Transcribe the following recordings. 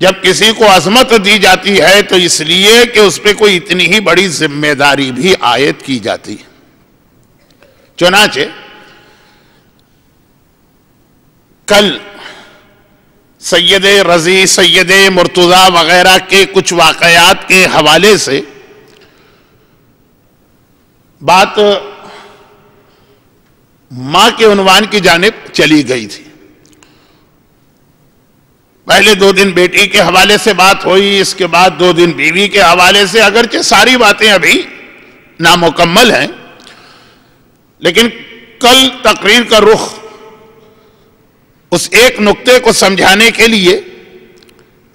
جب کسی کو عظمت دی جاتی ہے تو اس لیے کہ اس پہ کوئی اتنی ہی بڑی ذمہ داری بھی عائد کی جاتی ہے۔ چنانچہ کل سید رضی، سید مرتضی وغیرہ کے کچھ واقعات کے حوالے سے بات ماں کے عنوان کی جانب چلی گئی تھی۔ پہلے 2 دن بیٹی کے حوالے سے بات ہوئی، اس کے بعد 2 دن بیوی کے حوالے سے، اگرچہ ساری باتیں ابھی نامکمل ہیں، لیکن کل تقریر کا رخ اس ایک نقطے کو سمجھانے کے لیے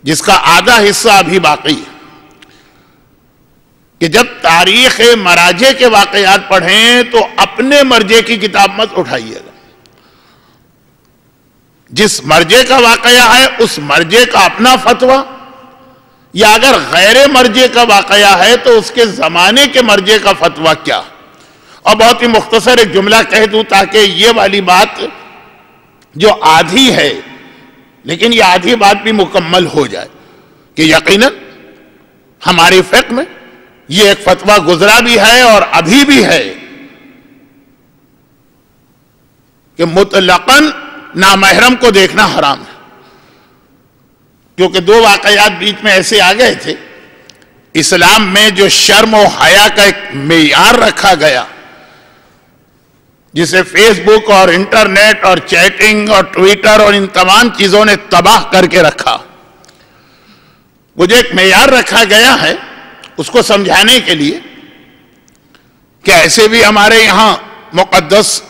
جس کا آدھا حصہ ابھی باقی ہے، کہ جب تاریخ مراجع کے واقعات پڑھیں تو اپنے مرجع کی کتاب مت اٹھائیے گا۔ جس مرجع کا واقعہ ہے اس مرجع کا اپنا فتویٰ، یا اگر غیر مرجع کا واقعہ ہے تو اس کے زمانے کے مرجع کا فتویٰ کیا۔ اور بہت ہی مختصر ایک جملہ کہہ دوں تاکہ یہ والی بات جو آدھی ہے لیکن یہ آدھی بات بھی مکمل ہو جائے، کہ یقیناً ہماری فقہ میں یہ ایک فتویٰ گزرا بھی ہے اور ابھی بھی ہے کہ مطلقاً نامحرم کو دیکھنا حرام ہے، کیونکہ 2 واقعات بیچ میں ایسے آ گئے تھے۔ اسلام میں جو شرم و حیا کا ایک معیار رکھا گیا، جسے فیس بک اور انٹرنیٹ اور چیٹنگ اور ٹویٹر اور ان تمام چیزوں نے تباہ کر کے رکھا، وہ جو ایک معیار رکھا گیا ہے اس کو سمجھانے کے لیے کہ ایسے بھی ہمارے یہاں مقدس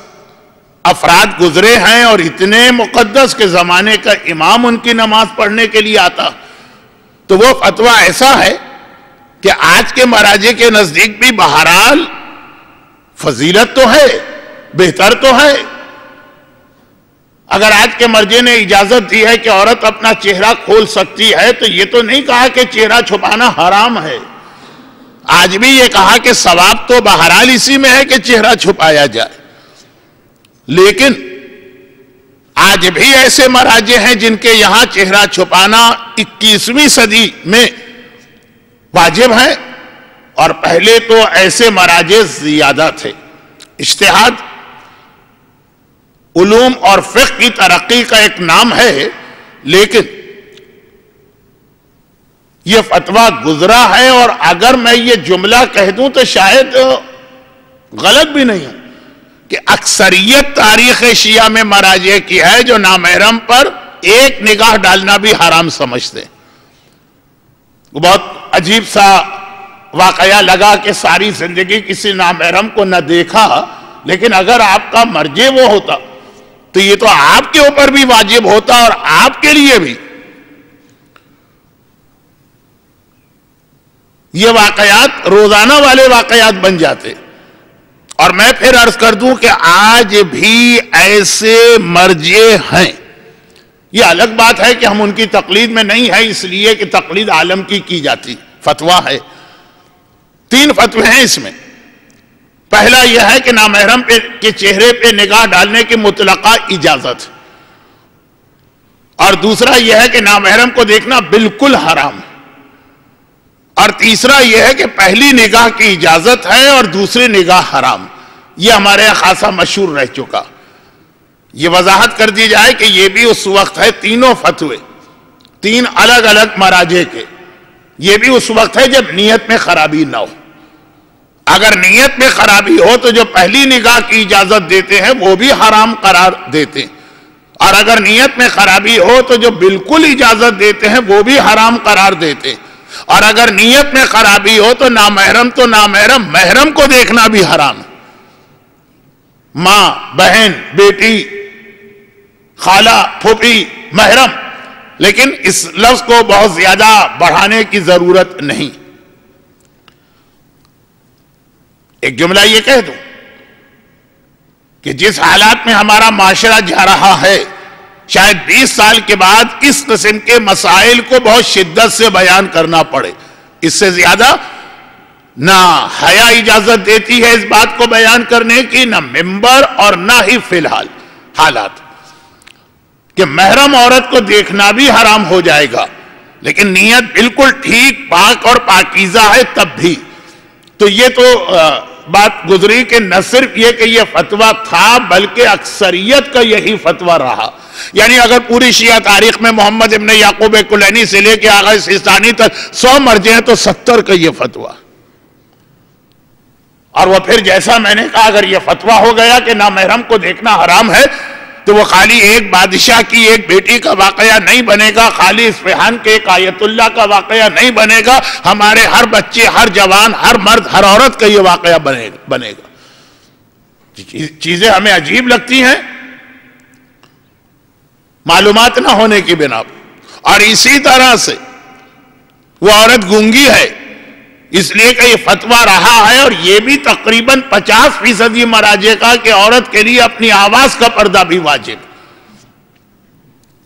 افراد گزرے ہیں اور اتنے مقدس کے زمانے کا امام ان کی نماز پڑھنے کے لیے آتا، تو وہ فتویٰ ایسا ہے کہ آج کے مراجع کے نزدیک بھی بہرحال فضیلت تو ہے، بہتر تو ہے۔ اگر آج کے مرجع نے اجازت دی ہے کہ عورت اپنا چہرہ کھول سکتی ہے تو یہ تو نہیں کہا کہ چہرہ چھپانا حرام ہے، آج بھی یہ کہا کہ ثواب تو بہرحال اسی میں ہے کہ چہرہ چھپایا جائے۔ لیکن آج بھی ایسے مراجع ہیں جن کے یہاں چہرہ چھپانا 21ویں صدی میں واجب ہے، اور پہلے تو ایسے مراجع زیادہ تھے۔ اجتہاد علوم اور فقہ کی ترقی کا ایک نام ہے، لیکن یہ فتویٰ گزرا ہے، اور اگر میں یہ جملہ کہہ دوں تو شاید غلط بھی نہیں ہے کہ اکثریت تاریخ شیعہ میں مراجع کی ہے جو نامحرم پر ایک نگاہ ڈالنا بھی حرام سمجھتے ہیں۔ بہت عجیب سا واقعہ لگا کہ ساری زندگی کسی نامحرم کو نہ دیکھا، لیکن اگر آپ کا مرجع وہ ہوتا تو یہ تو آپ کے اوپر بھی واجب ہوتا اور آپ کے لیے بھی۔ یہ واقعات روزانہ والے واقعات بن جاتے، اور میں پھر عرض کر دوں کہ آج بھی ایسے مرجع ہیں۔ یہ الگ بات ہے کہ ہم ان کی تقلید میں نہیں ہے، اس لیے کہ تقلید عالم کی جاتی، فتویٰ ہے۔ 3 فتوے ہیں اس میں۔ پہلا یہ ہے کہ نامحرم کے چہرے پہ نگاہ ڈالنے کی مطلقہ اجازت، اور دوسرا یہ ہے کہ نامحرم کو دیکھنا بالکل حرام، اور تیسرا یہ ہے کہ پہلی نگاہ کی اجازت ہے اور دوسری نگاہ حرام۔ یہ ہمارے یہاں خاصا مشہور رہ چکا۔ یہ وضاحت کر دی جائے کہ یہ بھی اس وقت ہے، تینوں فتوے 3 الگ الگ مراجع کے، یہ بھی اس وقت ہے جب نیت میں خرابی نہ ہو۔ اگر نیت میں خرابی ہو تو جو پہلی نگاہ کی اجازت دیتے ہیں وہ بھی حرام قرار دیتے ہیں، اور اگر نیت میں خرابی ہو تو جو بالکل اجازت دیتے ہیں وہ بھی حرام قرار دیتے ہیں، اور اگر نیت میں خرابی ہو تو نامحرم محرم کو دیکھنا بھی حرام ہے۔ ماں، بہن، بیٹی، خالہ، پھوپھی، محرم، لیکن اس لفظ کو بہت زیادہ بڑھانے کی ضرورت نہیں۔ ایک جملہ یہ کہہ دوں کہ جس حالات میں ہمارا معاشرہ جا رہا ہے، شاید 20 سال کے بعد اس قسم کے مسائل کو بہت شدت سے بیان کرنا پڑے۔ اس سے زیادہ نہ حیا اجازت دیتی ہے اس بات کو بیان کرنے کی، نہ ممبر اور نہ ہی فی الحال حالات، کہ محرم عورت کو دیکھنا بھی حرام ہو جائے گا لیکن نیت بالکل ٹھیک پاک اور پاکیزہ ہے تب بھی. تو یہ تو بات گزری کہ نہ صرف یہ کہ یہ فتویٰ تھا بلکہ اکثریت کا یہی فتویٰ رہا. یعنی اگر پوری شیعہ تاریخ میں محمد ابن یعقوب کلینی سے لے کے آغا سیستانی تک 100 مرجع ہیں تو 70 کا یہ فتویٰ. اور وہ پھر جیسا میں نے کہا اگر یہ فتویٰ ہو گیا کہ نامحرم کو دیکھنا حرام ہے تو وہ خالی ایک بادشاہ کی ایک بیٹی کا واقعہ نہیں بنے گا، خالی اصفہان کے ایک آیت اللہ کا واقعہ نہیں بنے گا، ہمارے ہر بچے، ہر جوان، ہر مرد، ہر عورت کا یہ واقعہ بنے گا. چیزیں ہمیں عجیب لگتی ہیں معلومات نہ ہونے کی بنا پر. اور اسی طرح سے وہ عورت گونگی ہے اس لیے کہ یہ فتویٰ رہا ہے، اور یہ بھی تقریباً 50% مراجع کا کہ عورت کے لیے اپنی آواز کا پردہ بھی واجب.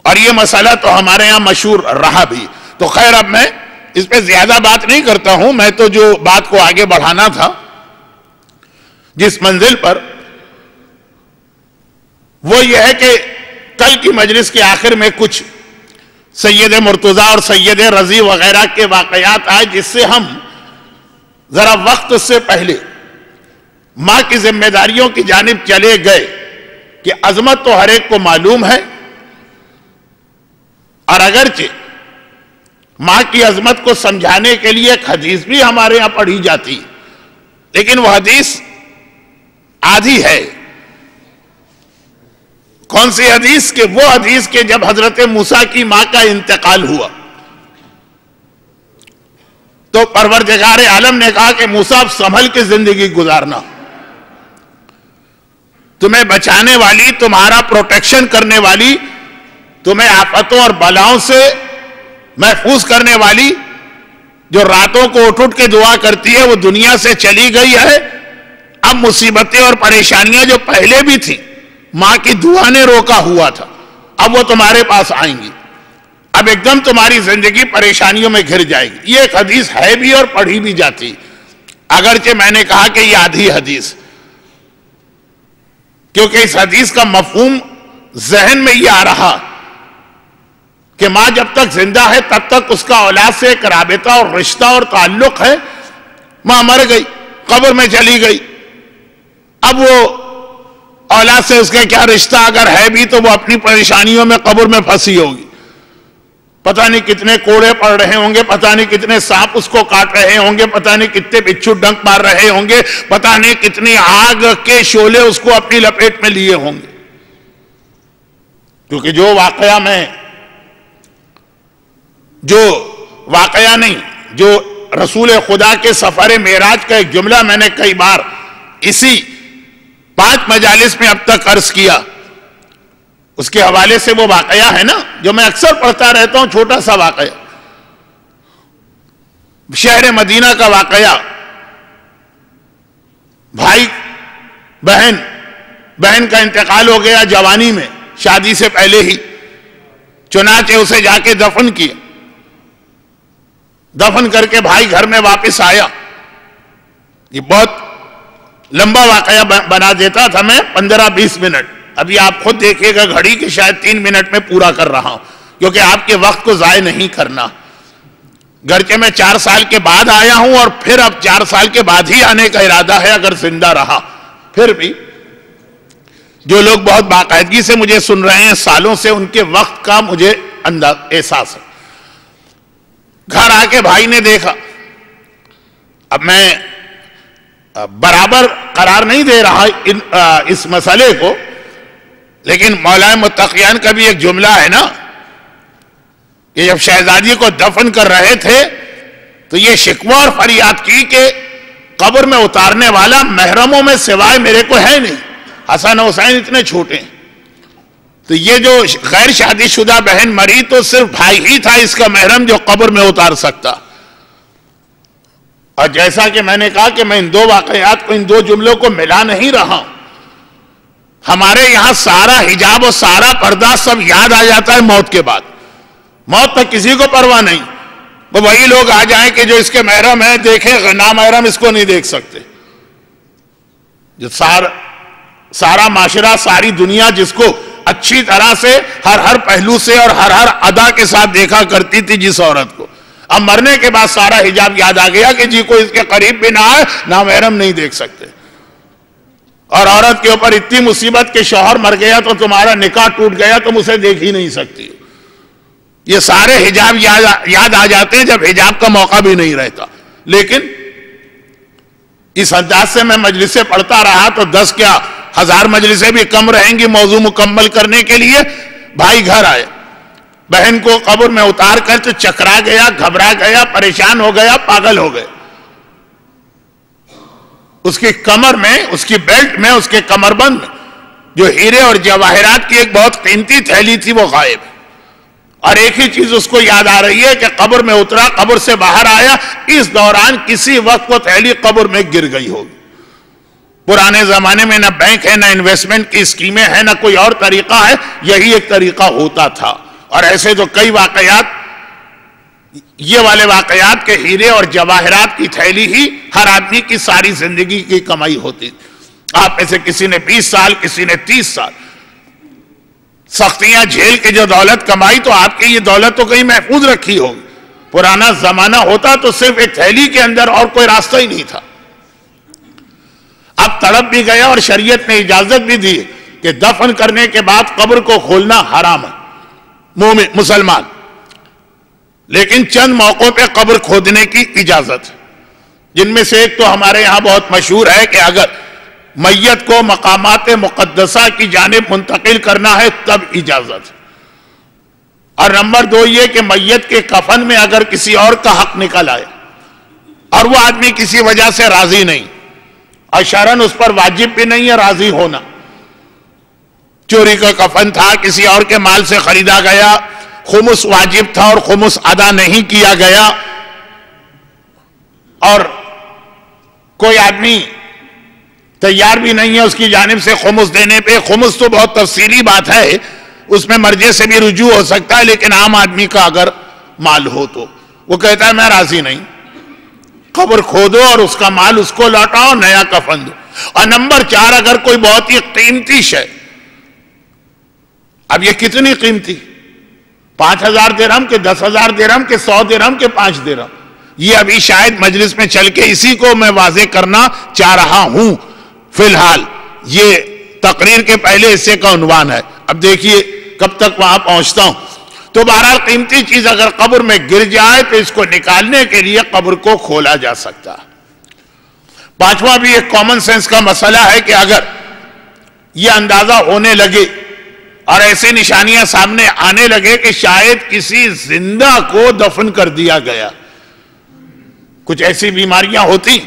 اور یہ مسئلہ تو ہمارے یہاں مشہور رہا بھی. تو خیر اب میں اس پہ زیادہ بات نہیں کرتا ہوں. میں تو جو بات کو آگے بڑھانا تھا جس منزل پر، وہ یہ ہے کہ کل کی مجلس کے آخر میں کچھ سید مرتضیٰ اور سید رضی وغیرہ کے واقعات آئے جس سے ہم ذرا وقت سے پہلے ماں کی ذمہ داریوں کی جانب چلے گئے کہ عظمت تو ہر ایک کو معلوم ہے، اور اگرچہ ماں کی عظمت کو سمجھانے کے لیے ایک حدیث بھی ہمارے ہاں پڑھی جاتی، لیکن وہ حدیث آدھی ہے. کون سی حدیث؟ کہ وہ حدیث کہ جب حضرت موسیٰ کی ماں کا انتقال ہوا تو پروردگار عالم نے کہا کہ موسیٰ اب سنبھل کے زندگی گزارنا، تمہیں بچانے والی، تمہارا پروٹیکشن کرنے والی، تمہیں آفتوں اور بلاؤں سے محفوظ کرنے والی، جو راتوں کو اٹھ اٹھ کے دعا کرتی ہے، وہ دنیا سے چلی گئی ہے. اب مصیبتیں اور پریشانیاں جو پہلے بھی تھیں ماں کی دعا نے روکا ہوا تھا، اب وہ تمہارے پاس آئیں گی، اب ایک دم تمہاری زندگی پریشانیوں میں گھر جائے گی. یہ ایک حدیث ہے بھی اور پڑھی بھی جاتی، اگرچہ میں نے کہا کہ یہ آدھی حدیث، کیونکہ اس حدیث کا مفہوم ذہن میں یہ آ رہا کہ ماں جب تک زندہ ہے تب تک اس کا اولاد سے ایک رابطہ اور رشتہ اور تعلق ہے. ماں مر گئی، قبر میں چلی گئی، اب وہ اولاد سے اس کا کیا رشتہ اگر ہے بھی تو وہ اپنی پریشانیوں میں قبر میں پھنسی ہوگی. پتہ نہیں کتنے کوڑے پڑ رہے ہوں گے، پتہ نہیں کتنے سانپ اس کو کاٹ رہے ہوں گے، پتہ نہیں کتنے بچھو ڈنک مار رہے ہوں گے، پتہ نہیں کتنی آگ کے شعلے اس کو اپنی لپیٹ میں لیے ہوں گے. کیونکہ جو رسول خدا کے سفر معراج کا ایک جملہ میں نے کئی بار اسی 5 مجالس میں اب تک عرض کیا، اس کے حوالے سے وہ واقعہ ہے نا جو میں اکثر پڑھتا رہتا ہوں، چھوٹا سا واقعہ، شہر مدینہ کا واقعہ. بھائی بہن کا انتقال ہو گیا جوانی میں، شادی سے پہلے ہی، چنانچہ اسے جا کے دفن کیا. دفن کر کے بھائی گھر میں واپس آیا. یہ بہت لمبا واقعہ بنا دیتا تھا میں 15-20 منٹ. ابھی آپ خود دیکھیے گا گھڑی کہ شاید 3 منٹ میں پورا کر رہا ہوں، کیونکہ آپ کے وقت کو ضائع نہیں کرنا. گرچہ میں 4 سال کے بعد آیا ہوں، اور پھر اب 4 سال کے بعد ہی آنے کا ارادہ ہے اگر زندہ رہا. پھر بھی جو لوگ بہت باقاعدگی سے مجھے سن رہے ہیں سالوں سے، ان کے وقت کا مجھے احساس ہے. گھر آ کے بھائی نے دیکھا، اب میں برابر قرار نہیں دے رہا اس مسئلے کو، لیکن مولا متقیان کا بھی ایک جملہ ہے نا کہ جب شہزادی کو دفن کر رہے تھے تو یہ شکوہ اور فریاد کی کہ قبر میں اتارنے والا محرموں میں سوائے میرے کو ہے نہیں. حسن حسین اتنے چھوٹے ہیں، تو یہ جو غیر شادی شدہ بہن مری تو صرف بھائی ہی تھا اس کا محرم جو قبر میں اتار سکتا. اور جیسا کہ میں نے کہا کہ میں ان 2 واقعات کو، ان 2 جملوں کو ملا نہیں رہا ہوں. ہمارے یہاں سارا حجاب اور سارا پردہ سب یاد آ جاتا ہے موت کے بعد. موت تک کسی کو پرواہ نہیں، وہ وہی لوگ آ جائیں کہ جو اس کے محرم ہیں دیکھیں، نامحرم اس کو نہیں دیکھ سکتے. جو سارا معاشرہ، ساری دنیا جس کو اچھی طرح سے ہر پہلو سے اور ہر ادا کے ساتھ دیکھا کرتی تھی جس عورت کو. اب مرنے کے بعد سارا حجاب یاد آ گیا کہ جی کوئی اس کے قریب بھی نہ آئے, نامحرم نہیں دیکھ سکتے. اور عورت کے اوپر اتنی مصیبت کہ شوہر مر گیا تو تمہارا نکاح ٹوٹ گیا, تم اسے دیکھ ہی نہیں سکتی. یہ سارے حجاب یاد آ جاتے ہیں جب حجاب کا موقع بھی نہیں رہتا. لیکن اس انداز سے میں مجلسیں پڑھتا رہا تو 10 کیا 1000 مجلسیں بھی کم رہیں گی موضوع مکمل کرنے کے لیے. بھائی گھر آئے, بہن کو قبر میں اتار کر تو چکرا گیا, گھبرا گیا, پریشان ہو گیا, پاگل ہو گئے. اس کی کمر میں, اس کی بیلٹ میں, اس کے کمر بند میں جو ہیرے اور جواہرات کی ایک بہت قیمتی تھیلی تھی وہ غائب. اور ایک ہی چیز اس کو یاد آ رہی ہے کہ قبر میں اترا, قبر سے باہر آیا, اس دوران کسی وقت وہ تھیلی قبر میں گر گئی ہوگی. پرانے زمانے میں نہ بینک ہے, نہ انویسٹمنٹ کی اسکیمیں ہیں, نہ کوئی اور طریقہ ہے, یہی ایک طریقہ ہوتا تھا. اور ایسے تو کئی واقعات, یہ والے واقعات کے ہیرے اور جواہرات کی تھیلی ہی ہر آدمی کی ساری زندگی کی کمائی ہوتی. آپ میں سے کسی نے 20 سال, کسی نے 30 سال سختیاں جھیل کے جو دولت کمائی, تو آپ کی یہ دولت تو کہیں محفوظ رکھی ہوگی. پرانا زمانہ ہوتا تو صرف ایک تھیلی کے اندر اور کوئی راستہ ہی نہیں تھا. اب تڑپ بھی گیا اور شریعت نے اجازت بھی دی کہ دفن کرنے کے بعد قبر کو کھولنا حرام ہے مومن مسلمان. لیکن چند موقعوں پہ قبر کھودنے کی اجازت ہے, جن میں سے ایک تو ہمارے یہاں بہت مشہور ہے کہ اگر میت کو مقامات مقدسہ کی جانب منتقل کرنا ہے تب اجازت. اور نمبر 2 یہ کہ میت کے کفن میں اگر کسی اور کا حق نکل آئے اور وہ آدمی کسی وجہ سے راضی نہیں, اور شرعاً اس پر واجب بھی نہیں ہے راضی ہونا, چوری کا کفن تھا, کسی اور کے مال سے خریدا گیا, خمس واجب تھا اور خمس ادا نہیں کیا گیا, اور کوئی آدمی تیار بھی نہیں ہے اس کی جانب سے خمس دینے پہ. خمس تو بہت تفصیلی بات ہے, اس میں مرجع سے بھی رجوع ہو سکتا ہے, لیکن عام آدمی کا اگر مال ہو تو وہ کہتا ہے میں راضی نہیں, قبر کھودو اور اس کا مال اس کو لوٹاؤ, نیا کفن دو. اور نمبر 4 اگر کوئی بہت ہی قیمتی شے, اب یہ کتنی قیمتی, 5000 درہم کے 10,000 درہم کے 100 درہم کے 5 درہم, یہ ابھی شاید مجلس میں چل کے اسی کو میں واضح کرنا چاہ رہا ہوں. فی الحال یہ تقریر کے پہلے حصے کا عنوان ہے, اب دیکھیے کب تک وہاں پہنچتا ہوں. تو بہرحال قیمتی چیز اگر قبر میں گر جائے تو اس کو نکالنے کے لیے قبر کو کھولا جا سکتا ہے. 5واں بھی ایک کامن سینس کا مسئلہ ہے کہ اگر یہ اندازہ ہونے لگے اور ایسے نشانیاں سامنے آنے لگے کہ شاید کسی زندہ کو دفن کر دیا گیا, کچھ ایسی بیماریاں ہوتی,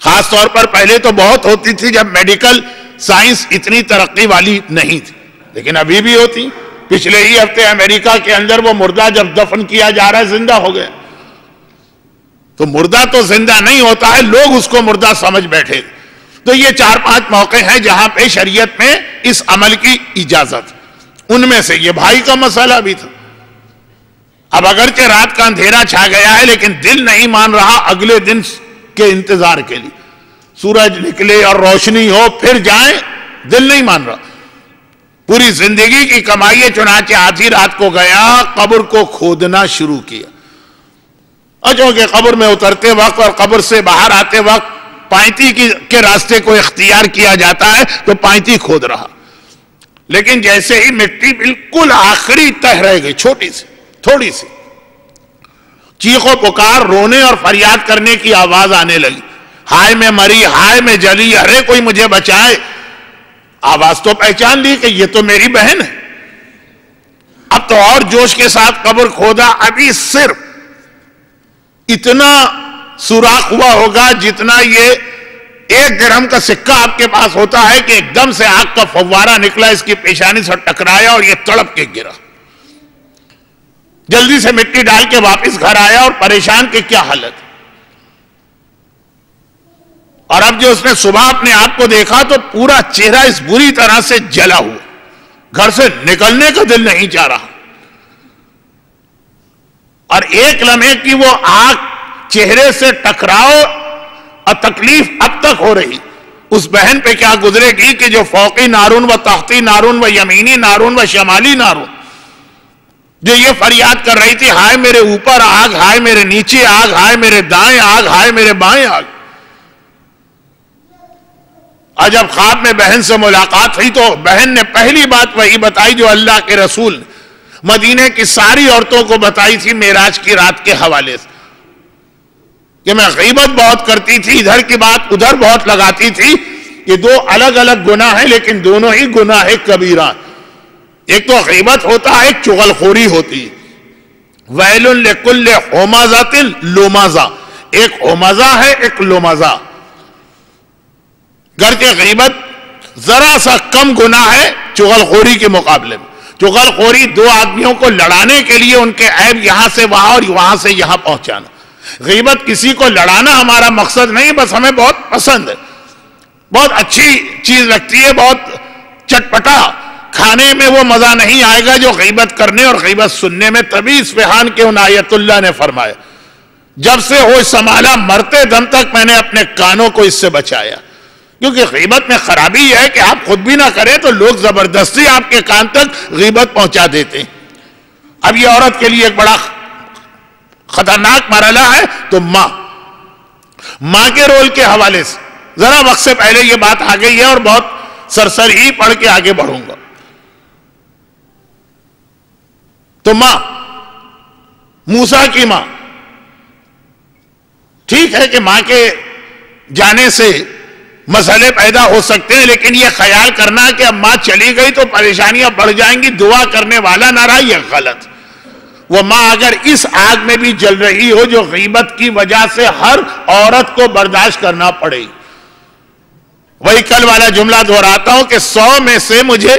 خاص طور پر پہلے تو بہت ہوتی تھی جب میڈیکل سائنس اتنی ترقی والی نہیں تھی, لیکن ابھی بھی ہوتی. پچھلے ہی ہفتے امریکہ کے اندر وہ مردہ جب دفن کیا جا رہا ہے زندہ ہو گئے. تو مردہ تو زندہ نہیں ہوتا ہے, لوگ اس کو مردہ سمجھ بیٹھے. تو یہ 4-5 موقع ہیں جہاں پہ شریعت میں اس عمل کی اجازت. ان میں سے یہ بھائی کا مسئلہ بھی تھا. اب اگرچہ رات کا اندھیرا چھا گیا ہے لیکن دل نہیں مان رہا اگلے دن کے انتظار کے لیے, سورج نکلے اور روشنی ہو پھر جائیں, دل نہیں مان رہا. پوری زندگی کی کمائی چنانچہ آدھی رات کو گیا, قبر کو کھودنا شروع کیا. اور چونکہ قبر میں اترتے وقت اور قبر سے باہر آتے وقت پائنتی کے راستے کو اختیار کیا جاتا ہے تو پائنتی کھود رہا. لیکن جیسے ہی مٹی بالکل آخری تہ رہ گئی, چھوٹی سی تھوڑی سی, چیخ و پکار, رونے اور فریاد کرنے کی آواز آنے لگی. ہائے میں مری, ہائے میں جلی, ارے کوئی مجھے بچائے. آواز تو پہچان لی کہ یہ تو میری بہن ہے. اب تو اور جوش کے ساتھ قبر کھودا. ابھی صرف اتنا سوراخ ہوا ہوگا جتنا یہ 1 درہم کا سکہ آپ کے پاس ہوتا ہے کہ ایک دم سے آگ کا فوارہ نکلا, اس کی پیشانی سے ٹکرایا اور یہ تڑپ کے گرا. جلدی سے مٹی ڈال کے واپس گھر آیا اور پریشان کہ کیا حالت. اور اب جو اس نے صبح اپنے آپ کو دیکھا تو پورا چہرہ اس بری طرح سے جلا ہوا, گھر سے نکلنے کا دل نہیں چاہ رہا. اور ایک لمحے کی وہ آگ چہرے سے ٹکراؤ اور تکلیف اب تک ہو رہی, اس بہن پہ کیا گزرے گی کہ جو فوقی نارون و تحتی نارون و یمینی نارون و شمالی نارون، جو یہ فریاد کر رہی تھی ہائے میرے اوپر آگ، ہائے میرے نیچے آگ، ہائے میرے دائیں آگ، ہائے میرے بائیں آگ۔ اور جب خواب میں بہن سے ملاقات ہوئی تو بہن نے پہلی بات وہی بتائی جو اللہ کے رسول نے مدینے کی ساری عورتوں کو بتائی تھی معراج کی رات کے حوالے سے، کہ میں غیبت بہت کرتی تھی، ادھر کی بات ادھر بہت لگاتی تھی۔ یہ دو الگ الگ گناہ ہیں لیکن دونوں ہی گناہ کبیرہ۔ ایک تو غیبت ہوتا ہے، ایک چغلخوری ہوتی ہے۔ ویل لکل ہمزۃ لمزہ، ایک ہمزہ ہے ایک لمزہ۔ گرچہ غیبت ذرا سا کم گناہ ہے چغلخوری کے مقابلے میں۔ چغلخوری دو آدمیوں کو لڑانے کے لیے ان کے عیب یہاں سے وہاں اور وہاں سے یہاں پہنچانا۔ غیبت کسی کو لڑانا ہمارا مقصد نہیں، بس ہمیں بہت پسند ہے، بہت اچھی چیز لگتی ہے، بہت چٹپٹا، کھانے میں وہ مزہ نہیں آئے گا جو غیبت کرنے اور غیبت سننے میں۔ تبھی اصفہان کے عنایت اللہ نے فرمایا جب سے ہوش سنبھالا مرتے دم تک میں نے اپنے کانوں کو اس سے بچایا، کیونکہ غیبت میں خرابی یہ ہے کہ آپ خود بھی نہ کریں تو لوگ زبردستی آپ کے کان تک غیبت پہنچا دیتے ہیں۔ اب یہ عورت کے لیے ایک بڑا خطرناک مرحلہ ہے۔ تو ماں کے رول کے حوالے سے ذرا وقت سے پہلے یہ بات آ گئی ہے اور بہت سرسر ہی پڑھ کے آگے بڑھوں گا۔ تو ماں، موسیٰ کی ماں، ٹھیک ہے کہ ماں کے جانے سے مسئلے پیدا ہو سکتے ہیں، لیکن یہ خیال کرنا کہ اب ماں چلی گئی تو پریشانیاں بڑھ جائیں گی، دعا کرنے والا نہ رہا، یہ غلط۔ وہ ماں اگر اس آگ میں بھی جل رہی ہو جو غیبت کی وجہ سے ہر عورت کو برداشت کرنا پڑے گی، وہی کل والا جملہ دہراتا ہوں کہ 100 میں سے مجھے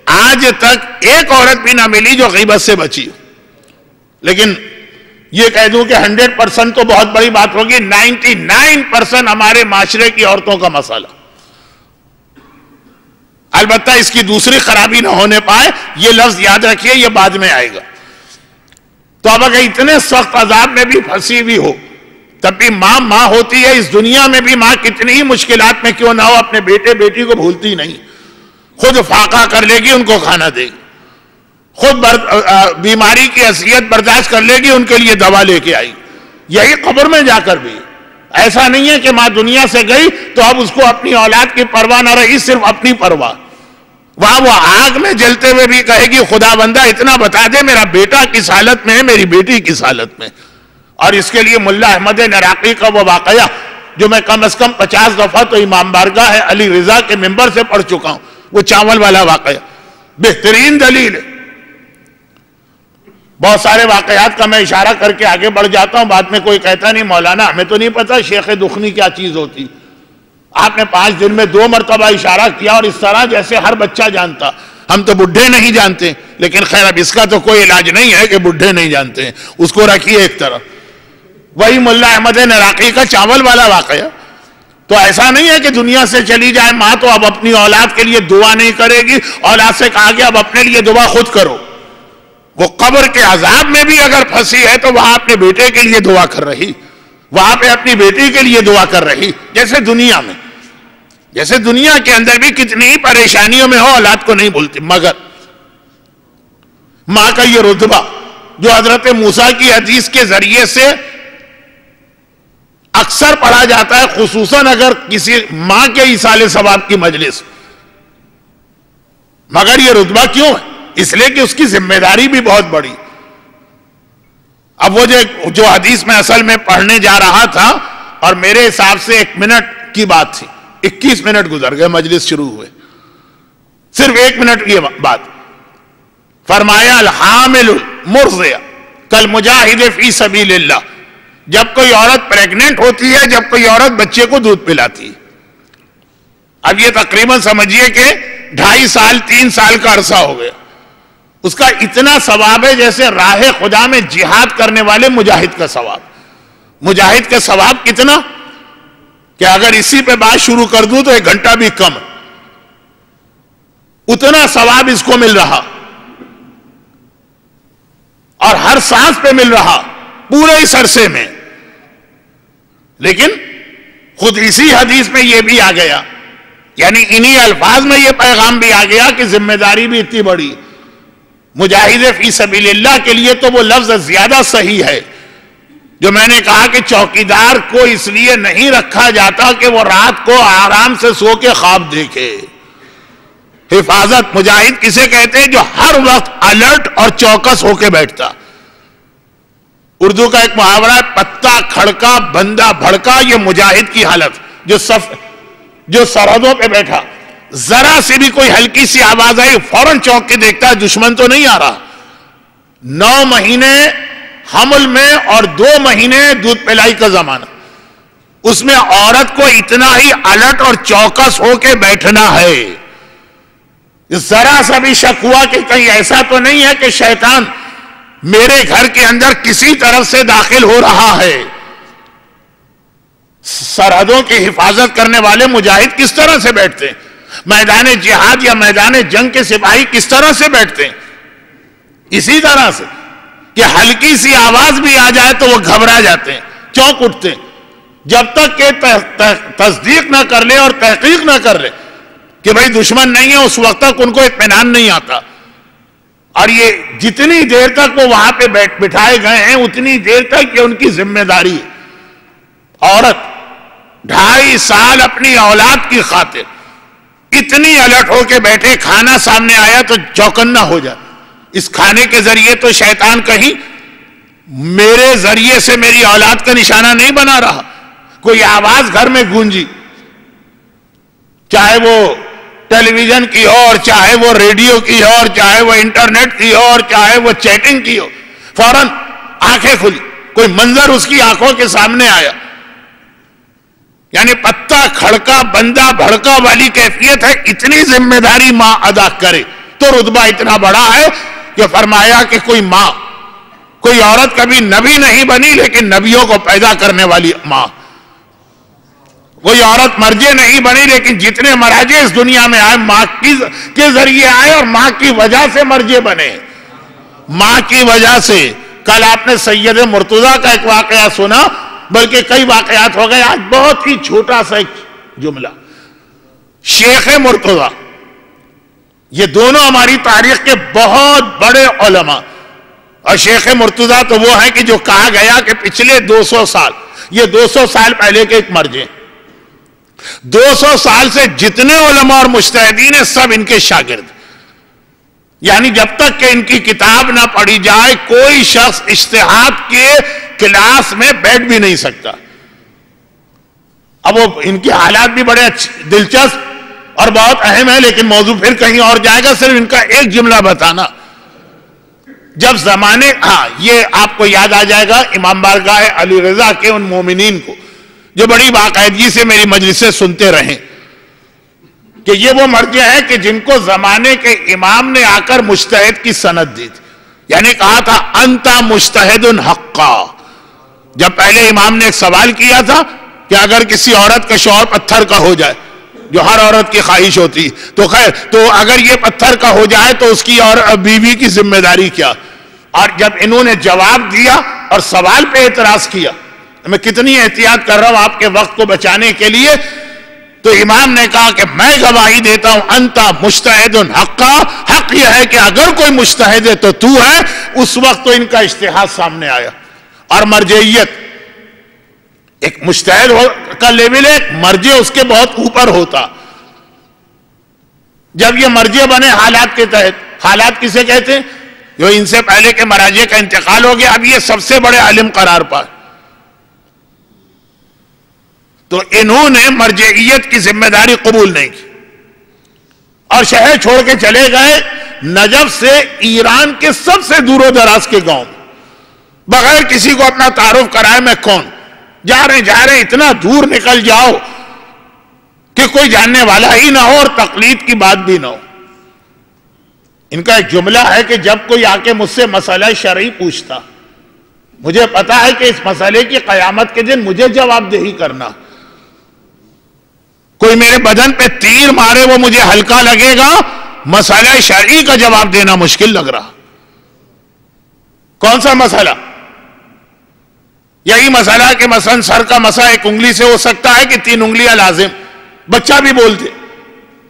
آج تک ایک عورت بھی نہ ملی جو غیبت سے بچی ہو، لیکن یہ کہہ دوں کہ 100% تو بہت بڑی بات ہوگی، 99% ہمارے معاشرے کی عورتوں کا مسئلہ۔ البتہ اس کی دوسری خرابی نہ ہونے پائے، یہ لفظ یاد رکھیے، یہ بعد میں آئے گا۔ تو اب اگر اتنے سخت عذاب میں بھی پھنسی ہوئی ہو تب بھی ماں ہوتی ہے۔ اس دنیا میں بھی ماں کتنی ہی مشکلات میں کیوں نہ ہو اپنے بیٹے بیٹی کو بھولتی نہیں، خود فاقہ کر لے گی، ان کو کھانا دے گی، خود بیماری کی اذیت برداشت کر لے گی، ان کے لیے دوا لے کے آئی۔ یہی قبر میں جا کر بھی ایسا نہیں ہے کہ ماں دنیا سے گئی تو اب اس کو اپنی اولاد کی پرواہ نہ رہی، صرف اپنی پرواہ۔ وہاں وہ آگ میں جلتے ہوئے بھی کہے گی خدا بندہ اتنا بتا دے میرا بیٹا کس حالت میں ہے، میری بیٹی کس حالت میں۔ اور اس کے لیے ملا احمد نراقی کا وہ واقعہ جو میں کم از کم 50 دفعہ تو امام بارگاہ ہے علی رضا کے منبر سے پڑھ چکا ہوں، وہ چاول والا واقعہ بہترین دلیل ہے۔ بہت سارے واقعات کا میں اشارہ کر کے آگے بڑھ جاتا ہوں، بعد میں کوئی کہتا نہیں مولانا ہمیں تو نہیں پتا شیخ دخنی کیا چیز ہوتی، آپ نے 5 دن میں 2 مرتبہ اشارہ کیا اور اس طرح جیسے ہر بچہ جانتا۔ ہم تو بڈھے نہیں جانتے، لیکن خیر اب اس کا تو کوئی علاج نہیں ہے کہ بڈھے نہیں جانتے ہیں، اس کو رکھیے ایک طرف۔ وہی ملا احمد نراقی کا چاول والا واقعہ، تو ایسا نہیں ہے کہ دنیا سے چلی جائے ماں تو اب اپنی اولاد کے لیے دعا نہیں کرے گی، اولاد سے کہا گیا اب اپنے لیے دعا خود کرو۔ وہ قبر کے عذاب میں بھی اگر پھنسی ہے تو وہاں اپنے بیٹے کے لیے دعا کر رہی، وہاں پہ اپنی بیٹی کے لیے دعا کر رہی، جیسے دنیا کے اندر بھی کتنی ہی پریشانیوں میں ہو اولاد کو نہیں بھولتی۔ مگر ماں کا یہ رتبہ جو حضرت موسیٰ کی حدیث کے ذریعے سے اکثر پڑھا جاتا ہے، خصوصاً اگر کسی ماں کے ایصال ثواب کی مجلس، مگر یہ رتبہ کیوں ہے؟ اس لیے کہ اس کی ذمہ داری بھی بہت بڑی۔ اب وہ جو حدیث میں اصل میں پڑھنے جا رہا تھا اور میرے حساب سے 1 منٹ کی بات تھی، 21 منٹ گزر گئے مجلس شروع ہوئے، صرف 1 منٹ کی بات۔ فرمایا الحامل المرضع کالمجاہد فی سبیل اللہ، جب کوئی عورت پریگننٹ ہوتی ہے، جب کوئی عورت بچے کو دودھ پلاتی ہے، اب یہ تقریباً سمجھیے کہ 2.5 سال 3 سال کا عرصہ ہو گیا، اس کا اتنا ثواب ہے جیسے راہ خدا میں جہاد کرنے والے مجاہد کا ثواب۔ مجاہد کا ثواب کتنا کہ اگر اسی پہ بات شروع کر دوں تو 1 گھنٹہ بھی کم، اتنا ثواب اس کو مل رہا، اور ہر سانس پہ مل رہا پورے اس عرصے میں۔ لیکن خود اسی حدیث میں یہ بھی آ گیا یعنی انہی الفاظ میں یہ پیغام بھی آ گیا کہ ذمہ داری بھی اتنی بڑی. مجاہد فی سبیل اللہ کے لیے تو وہ لفظ زیادہ صحیح ہے جو میں نے کہا کہ چوکیدار کو اس لیے نہیں رکھا جاتا کہ وہ رات کو آرام سے سو کے خواب دیکھے. حفاظت مجاہد کسے کہتے ہیں؟ جو ہر وقت الرٹ اور چوکس ہو کے بیٹھتا. اردو کا ایک محاورہ ہے پتا کھڑکا بندہ بھڑکا. یہ مجاہد کی حالت جو سرحدوں پہ بیٹھا ذرا سے بھی کوئی ہلکی سی آواز آئی فوراً چوک کے دیکھتا ہے دشمن تو نہیں آ رہا. 9 مہینے حمل میں اور 2 مہینے دودھ پلائی کا زمانہ, اس میں عورت کو اتنا ہی الرٹ اور چوکس ہو کے بیٹھنا ہے. ذرا سا بھی شک ہوا کہ کہیں ایسا تو نہیں ہے کہ شیطان میرے گھر کے اندر کسی طرف سے داخل ہو رہا ہے. سرحدوں کی حفاظت کرنے والے مجاہد کس طرح سے بیٹھتے ہیں؟ میدان جہاد یا میدان جنگ کے سپاہی کس طرح سے بیٹھتے ہیں؟ اسی طرح سے کہ ہلکی سی آواز بھی آ جائے تو وہ گھبرا جاتے ہیں, چونک اٹھتے ہیں. جب تک کہ تصدیق نہ کر لے اور تحقیق نہ کر لے کہ بھئی دشمن نہیں ہے, اس وقت تک ان کو اطمینان نہیں آتا. اور یہ جتنی دیر تک وہ وہاں پہ بٹھائے گئے ہیں اتنی دیر تک یہ ان کی ذمہ داری ہے. عورت 2.5 سال اپنی اولاد کی خاطر اتنی الرٹ ہو کے بیٹھے, کھانا سامنے آیا تو چوکنا ہو جائے. اس کھانے کے ذریعے تو شیطان کہیں میرے ذریعے سے میری اولاد کا نشانہ نہیں بنا رہا. کوئی آواز گھر میں گونجی, چاہے وہ ٹیلی ویژن کی ہو اور چاہے وہ ریڈیو کی ہو اور چاہے وہ انٹرنیٹ کی ہو اور چاہے وہ چیٹنگ کی ہو, فوراً آنکھیں کھلی, کوئی منظر اس کی آنکھوں کے سامنے آیا. یعنی پتا کھڑکا بندہ بھڑکا والی کیفیت ہے. اتنی ذمہ داری ماں ادا کرے تو رتبہ اتنا بڑا ہے کہ فرمایا کہ کوئی ماں, کوئی عورت کبھی نبی نہیں بنی لیکن نبیوں کو پیدا کرنے والی ماں. کوئی عورت مرجع نہیں بنی لیکن جتنے مراجع اس دنیا میں آئے ماں کے ذریعے آئے اور ماں کی وجہ سے مرجع بنے, ماں کی وجہ سے. کل آپ نے سید مرتضیٰ کا ایک واقعہ سنا, بلکہ کئی واقعات ہو گئے. آج بہت ہی چھوٹا سا ایک جملہ. شیخ مرتضیٰ, یہ دونوں ہماری تاریخ کے بہت بڑے علماء, اور شیخ مرتضیٰ تو وہ ہے کہ جو کہا گیا کہ پچھلے 200 سال, یہ 200 سال پہلے کے ایک مرجع, 200 سال سے جتنے علماء اور مجتہدین ہیں سب ان کے شاگرد. یعنی جب تک کہ ان کی کتاب نہ پڑھی جائے کوئی شخص اجتہاد کے کلاس میں بیٹھ بھی نہیں سکتا. اب وہ ان کے حالات بھی بڑے دلچسپ اور بہت اہم ہے, لیکن موضوع پھر کہیں اور جائے گا. صرف ان کا ایک جملہ بتانا. جب زمانے, یہ آپ کو یاد آ جائے گا امام بارگاہ علی رضا کے ان مومنین کو جو بڑی باقاعدگی سے میری مجلسیں سنتے رہیں, کہ یہ وہ مرجع ہے کہ جن کو زمانے کے امام نے آ کر مجتہد کی سند دی تھی. یعنی کہا تھا انتا مجتہد حقا. جب پہلے امام نے ایک سوال کیا تھا کہ اگر کسی عورت کا شوہر پتھر کا ہو جائے, جو ہر عورت کی خواہش ہوتی, تو خیر تو اگر یہ پتھر کا ہو جائے تو اس کی اور بیوی کی ذمہ داری کیا. اور جب انہوں نے جواب دیا اور سوال پہ اعتراض کیا, میں کتنی احتیاط کر رہا ہوں آپ کے وقت کو بچانے کے لیے, تو امام نے کہا کہ میں گواہی دیتا ہوں انتا مجتہد حقا. حق یہ ہے کہ اگر کوئی مجتہد ہے تو تو ہے. اس وقت تو ان کا اجتہاد سامنے آیا. اور مرجعیت, ایک مجتہد کا لیول ہے, مرجع اس کے بہت اوپر ہوتا. جب یہ مرجع بنے حالات کے تحت, حالات کسے کہتے ہیں؟ جو ان سے پہلے کے مراجع کا انتقال ہو گیا, اب یہ سب سے بڑے عالم قرار پائے, تو انہوں نے مرجعیت کی ذمہ داری قبول نہیں کی اور شہر چھوڑ کے چلے گئے نجف سے ایران کے سب سے دور و دراز کے گاؤں, بغیر کسی کو اپنا تعارف کرائے میں کون. جا رہے اتنا دور نکل جاؤ کہ کوئی جاننے والا ہی نہ ہو اور تقلید کی بات بھی نہ ہو. ان کا ایک جملہ ہے کہ جب کوئی آ کے مجھ سے مسئلہ شرعی پوچھتا, مجھے پتا ہے کہ اس مسئلے کی قیامت کے دن مجھے جواب دہی کرنا. کوئی میرے بدن پہ تیر مارے وہ مجھے ہلکا لگے گا, مسئلہ شرعی کا جواب دینا مشکل لگ رہا. کون سا مسئلہ؟ یہی مسئلہ کہ مثلا سر کا مسا 1 انگلی سے ہو سکتا ہے کہ 3 انگلیاں لازم. بچہ بھی بولتے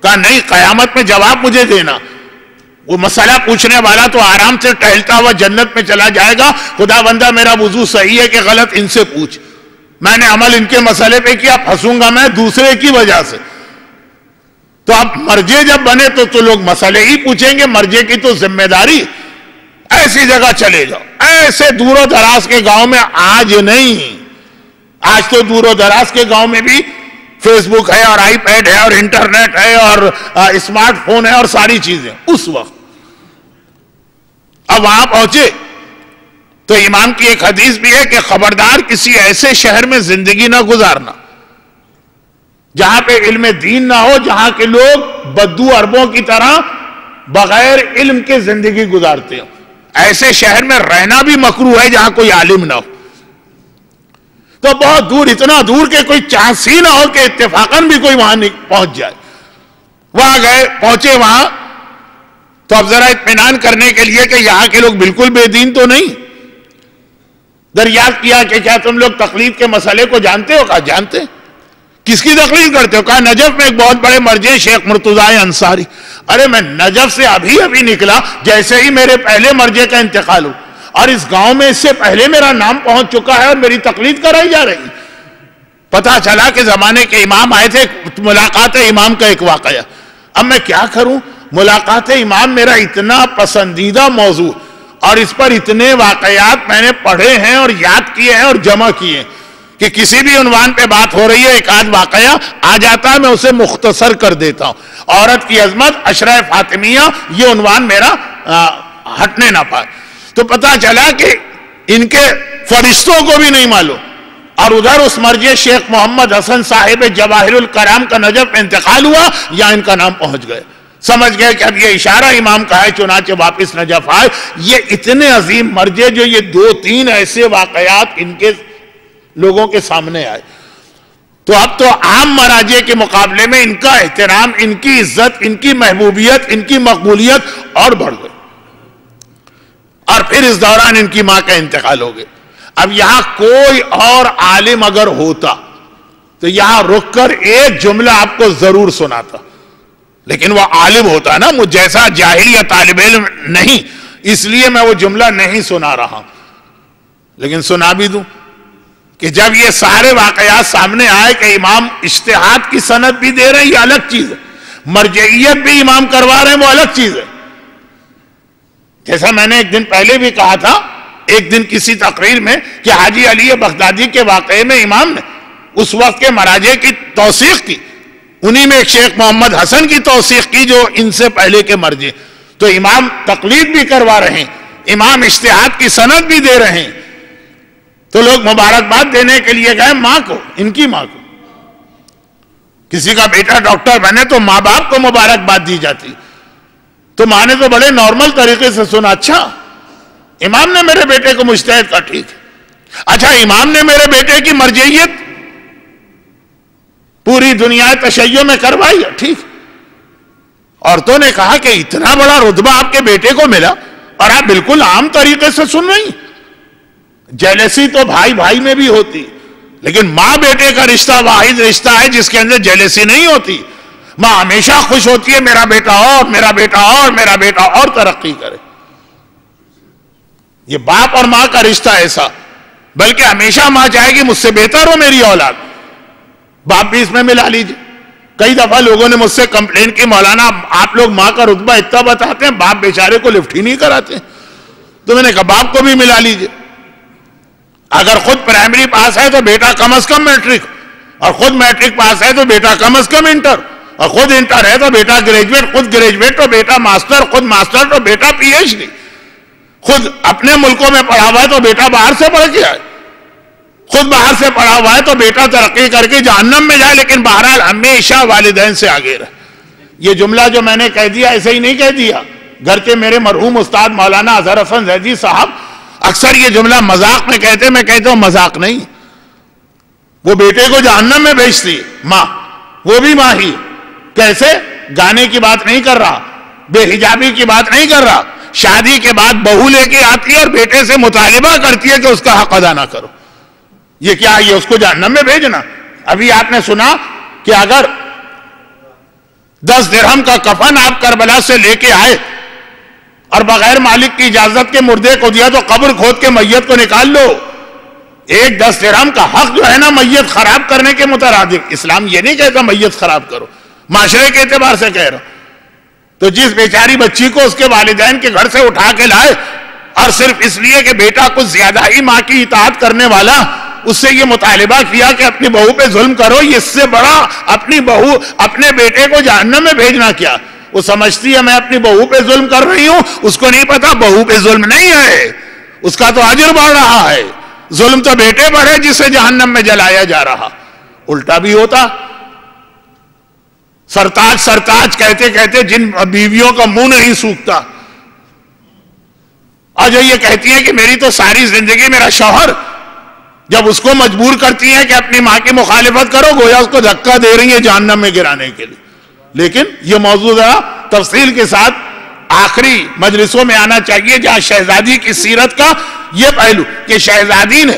کہا نہیں، قیامت میں جواب مجھے دینا. وہ مسئلہ پوچھنے والا تو آرام سے ٹہلتا ہوا جنت میں چلا جائے گا. خدا بندہ میرا وضو صحیح ہے کہ غلط، ان سے پوچھ. میں نے عمل ان کے مسئلے پہ کیا، پھنسوں گا میں دوسرے کی وجہ سے. تو اب مرجے جب بنے تو لوگ مسئلے ہی پوچھیں گے. مرجے کی تو ذمہ داری. ایسی جگہ چلے جاؤ، ایسے دور و دراز کے گاؤں میں آج نہیں. آج تو دور و دراز کے گاؤں میں بھی فیس بک ہے اور آئی پیڈ ہے اور انٹرنیٹ ہے اور اسمارٹ فون ہے اور ساری چیزیں. اس وقت اب وہاں پہنچے تو امام کی ایک حدیث بھی ہے کہ خبردار کسی ایسے شہر میں زندگی نہ گزارنا جہاں پہ علم دین نہ ہو، جہاں کے لوگ بدو عربوں کی طرح بغیر علم کے زندگی گزارتے ہوں. ایسے شہر میں رہنا بھی مکروہ ہے جہاں کوئی عالم نہ ہو. تو بہت دور، اتنا دور کہ کوئی چانس ہی نہ ہو کہ اتفاقاً بھی کوئی وہاں پہنچ جائے. وہاں گئے، پہنچے وہاں تو اب ذرا اطمینان کرنے کے لیے کہ یہاں کے لوگ بالکل بے دین تو نہیں. دریافت کیا کہ کیا تم لوگ تقلید کے مسئلے کو جانتے ہو؟ کہا جانتے. کس کی تقلید کرتے ہو؟ کہا نجف میں ایک بہت بڑے مرجع شیخ مرتضی انصاری. ارے میں نجف سے ابھی نکلا جیسے ہی میرے پہلے مرجع کا انتقال ہو، اور اس گاؤں میں اس سے پہلے میرا نام پہنچ چکا ہے اور میری تقلید کرائی جا رہی. پتا چلا کہ زمانے کے امام آئے تھے. ملاقات امام کا ایک واقعہ. اب میں کیا کروں؟ ملاقات امام میرا اتنا پسندیدہ موضوع اور اس پر اتنے واقعات میں نے پڑھے ہیں اور یاد کیے ہیں اور جمع کیے کہ کسی بھی عنوان پہ بات ہو رہی ہے ایک آدھ واقعہ آ جاتا ہے، میں اسے مختصر کر دیتا ہوں. عورت کی عظمت، عشرہ فاطمیہ، یہ عنوان میرا ہٹنے نہ پائے. تو پتا چلا کہ ان کے فرشتوں کو بھی نہیں معلوم. اور ادھر اس مرجع شیخ محمد حسن صاحب جواہر الکرام کا نجف میں انتقال ہوا یا ان کا نام پہنچ گئے. سمجھ گئے کہ اب یہ اشارہ امام کا ہے، چنانچہ واپس نجف آئے. یہ اتنے عظیم مرجع جو یہ 2-3 ایسے واقعات ان کے لوگوں کے سامنے آئے. تو اب تو عام مراجع کے مقابلے میں ان کا احترام، ان کی عزت، ان کی محبوبیت، ان کی مقبولیت اور بڑھ گئی. اور پھر اس دوران ان کی ماں کا انتقال ہو گیا. اب یہاں کوئی اور عالم اگر ہوتا تو یہاں رک کر ایک جملہ آپ کو ضرور سناتا، لیکن وہ عالم ہوتا نا، مجھ جیسا جاہل یا طالب علم نہیں، اس لیے میں وہ جملہ نہیں سنا رہا. لیکن سنا بھی دوں کہ جب یہ سارے واقعات سامنے آئے کہ امام اجتہاد کی سند بھی دے رہے ہیں، یہ الگ چیز ہے. مرجعیت بھی امام کروا رہے ہیں، وہ الگ چیز ہے. جیسا میں نے ایک دن پہلے بھی کہا تھا، ایک دن کسی تقریر میں کہ حاجی علی بغدادی کے واقعے میں امام نے اس وقت کے مراجع کی توثیق کی. انہی میں ایک شیخ محمد حسن کی توثیق کی جو ان سے پہلے کے مرجع. تو امام تقلید بھی کروا رہے ہیں، امام اجتہاد کی سند بھی دے رہے ہیں. تو لوگ مبارکباد دینے کے لیے گئے ماں کو، ان کی ماں کو. کسی کا بیٹا ڈاکٹر بنے تو ماں باپ کو مبارکباد دی جاتی. تو ماں نے تو بڑے نارمل طریقے سے سنا، اچھا امام نے میرے بیٹے کو مجتہد کہا، ٹھیک ہے. اچھا امام نے میرے بیٹے کی مرجعیت پوری دنیا تشیع میں کروائی ہے، ٹھیک. عورتوں نے کہا کہ اتنا بڑا رتبہ آپ کے بیٹے کو ملا اور آپ بالکل عام طریقے سے سن رہی. جیلسی تو بھائی بھائی میں بھی ہوتی، لیکن ماں بیٹے کا رشتہ واحد رشتہ ہے جس کے اندر جیلسی نہیں ہوتی. ماں ہمیشہ خوش ہوتی ہے میرا بیٹا اور میرا بیٹا اور میرا بیٹا اور ترقی کرے. یہ باپ اور ماں کا رشتہ ایسا، بلکہ ہمیشہ ماں چاہے گی مجھ سے بہتر ہو میری اولاد. باپ بھی اس میں ملا لیجیے. کئی دفعہ لوگوں نے مجھ سے کمپلین کی، مولانا آپ لوگ ماں کا رتبہ اتنا بتاتے ہیں، باپ بیچارے کو لفٹ ہی نہیں کراتے. تو میں نے کہا باپ کو بھی ملا لیجیے. اگر خود پرائمری پاس ہے تو بیٹا کم از کم میٹرک، اور خود میٹرک پاس ہے تو بیٹا کم از کم انٹر، اور خود انٹر ہے تو بیٹا گریجویٹ، خود گریجویٹ تو بیٹا ماسٹر، خود ماسٹر تو بیٹا پی ایچ ڈی. خود اپنے ملکوں میں پڑھا ہوا ہے تو بیٹا باہر سے پڑھ کے آئے. خود باہر سے پڑھا ہوا ہے تو بیٹا ترقی کر کے جہنم میں جائے، لیکن بہرحال ہمیشہ والدین سے آگے رہے. یہ جملہ جو میں نے کہہ دیا ایسے ہی نہیں کہہ دیا، گرچہ میرے مرحوم استاد مولانا اظہر حسن زیدی صاحب اکثر یہ جملہ مذاق میں کہتے، میں کہتا ہوں مذاق نہیں. وہ بیٹے کو جہنم میں بھیجتی ماں، وہ بھی ماں ہی. کیسے؟ گانے کی بات نہیں کر رہا، بے حجابی کی بات نہیں کر رہا. شادی کے بعد بہو لے کے آتی ہے اور بیٹے سے مطالبہ کرتی ہے کہ اس کا حق ادا نہ کرو. یہ کیا ہے؟ یہ اس کو جہنم میں بھیجنا. ابھی آپ نے سنا کہ اگر 10 درہم کا کفن آپ کربلا سے لے کے آئے اور بغیر مالک کی اجازت کے مردے کو دیا تو قبر کھود کے میت کو نکال لو. ایک 10 درہم کا حق جو ہے نا میت خراب کرنے کے مترادف. اسلام یہ نہیں کہتا میت خراب کرو، معاشرے کے اعتبار سے کہہ رہا ہوں. تو جس بیچاری بچی کو اس کے والدین کے گھر سے اٹھا کے لائے اور صرف اس لیے کہ بیٹا کچھ زیادہ ہی ماں کی اطاعت کرنے والا، اس سے یہ مطالبہ کیا کہ اپنی بہو پہ ظلم کرو، یہ اس سے بڑا اپنی بہو اپنے بیٹے کو جہنم میں بھیجنا کیا. وہ سمجھتی ہے میں اپنی بہو پہ ظلم کر رہی ہوں، اس کو نہیں پتا بہو پہ ظلم نہیں ہے، اس کا تو اجر بڑھ رہا ہے. ظلم تو بیٹے پر ہے جسے جہنم میں جلایا جا رہا. الٹا بھی ہوتا. سرتاج سرتاج کہتے کہتے جن بیویوں کا منہ نہیں سوکھتا، آج یہ کہتی ہیں کہ میری تو ساری زندگی میرا شوہر، جب اس کو مجبور کرتی ہیں کہ اپنی ماں کی مخالفت کرو گویا اس کو دھکا دے رہی ہے جہنم میں گرانے کے لیے. لیکن یہ موضوع ذرا تفصیل کے ساتھ آخری مجلسوں میں آنا چاہیے جہاں شہزادی کی سیرت کا یہ پہلو کہ شہزادی نے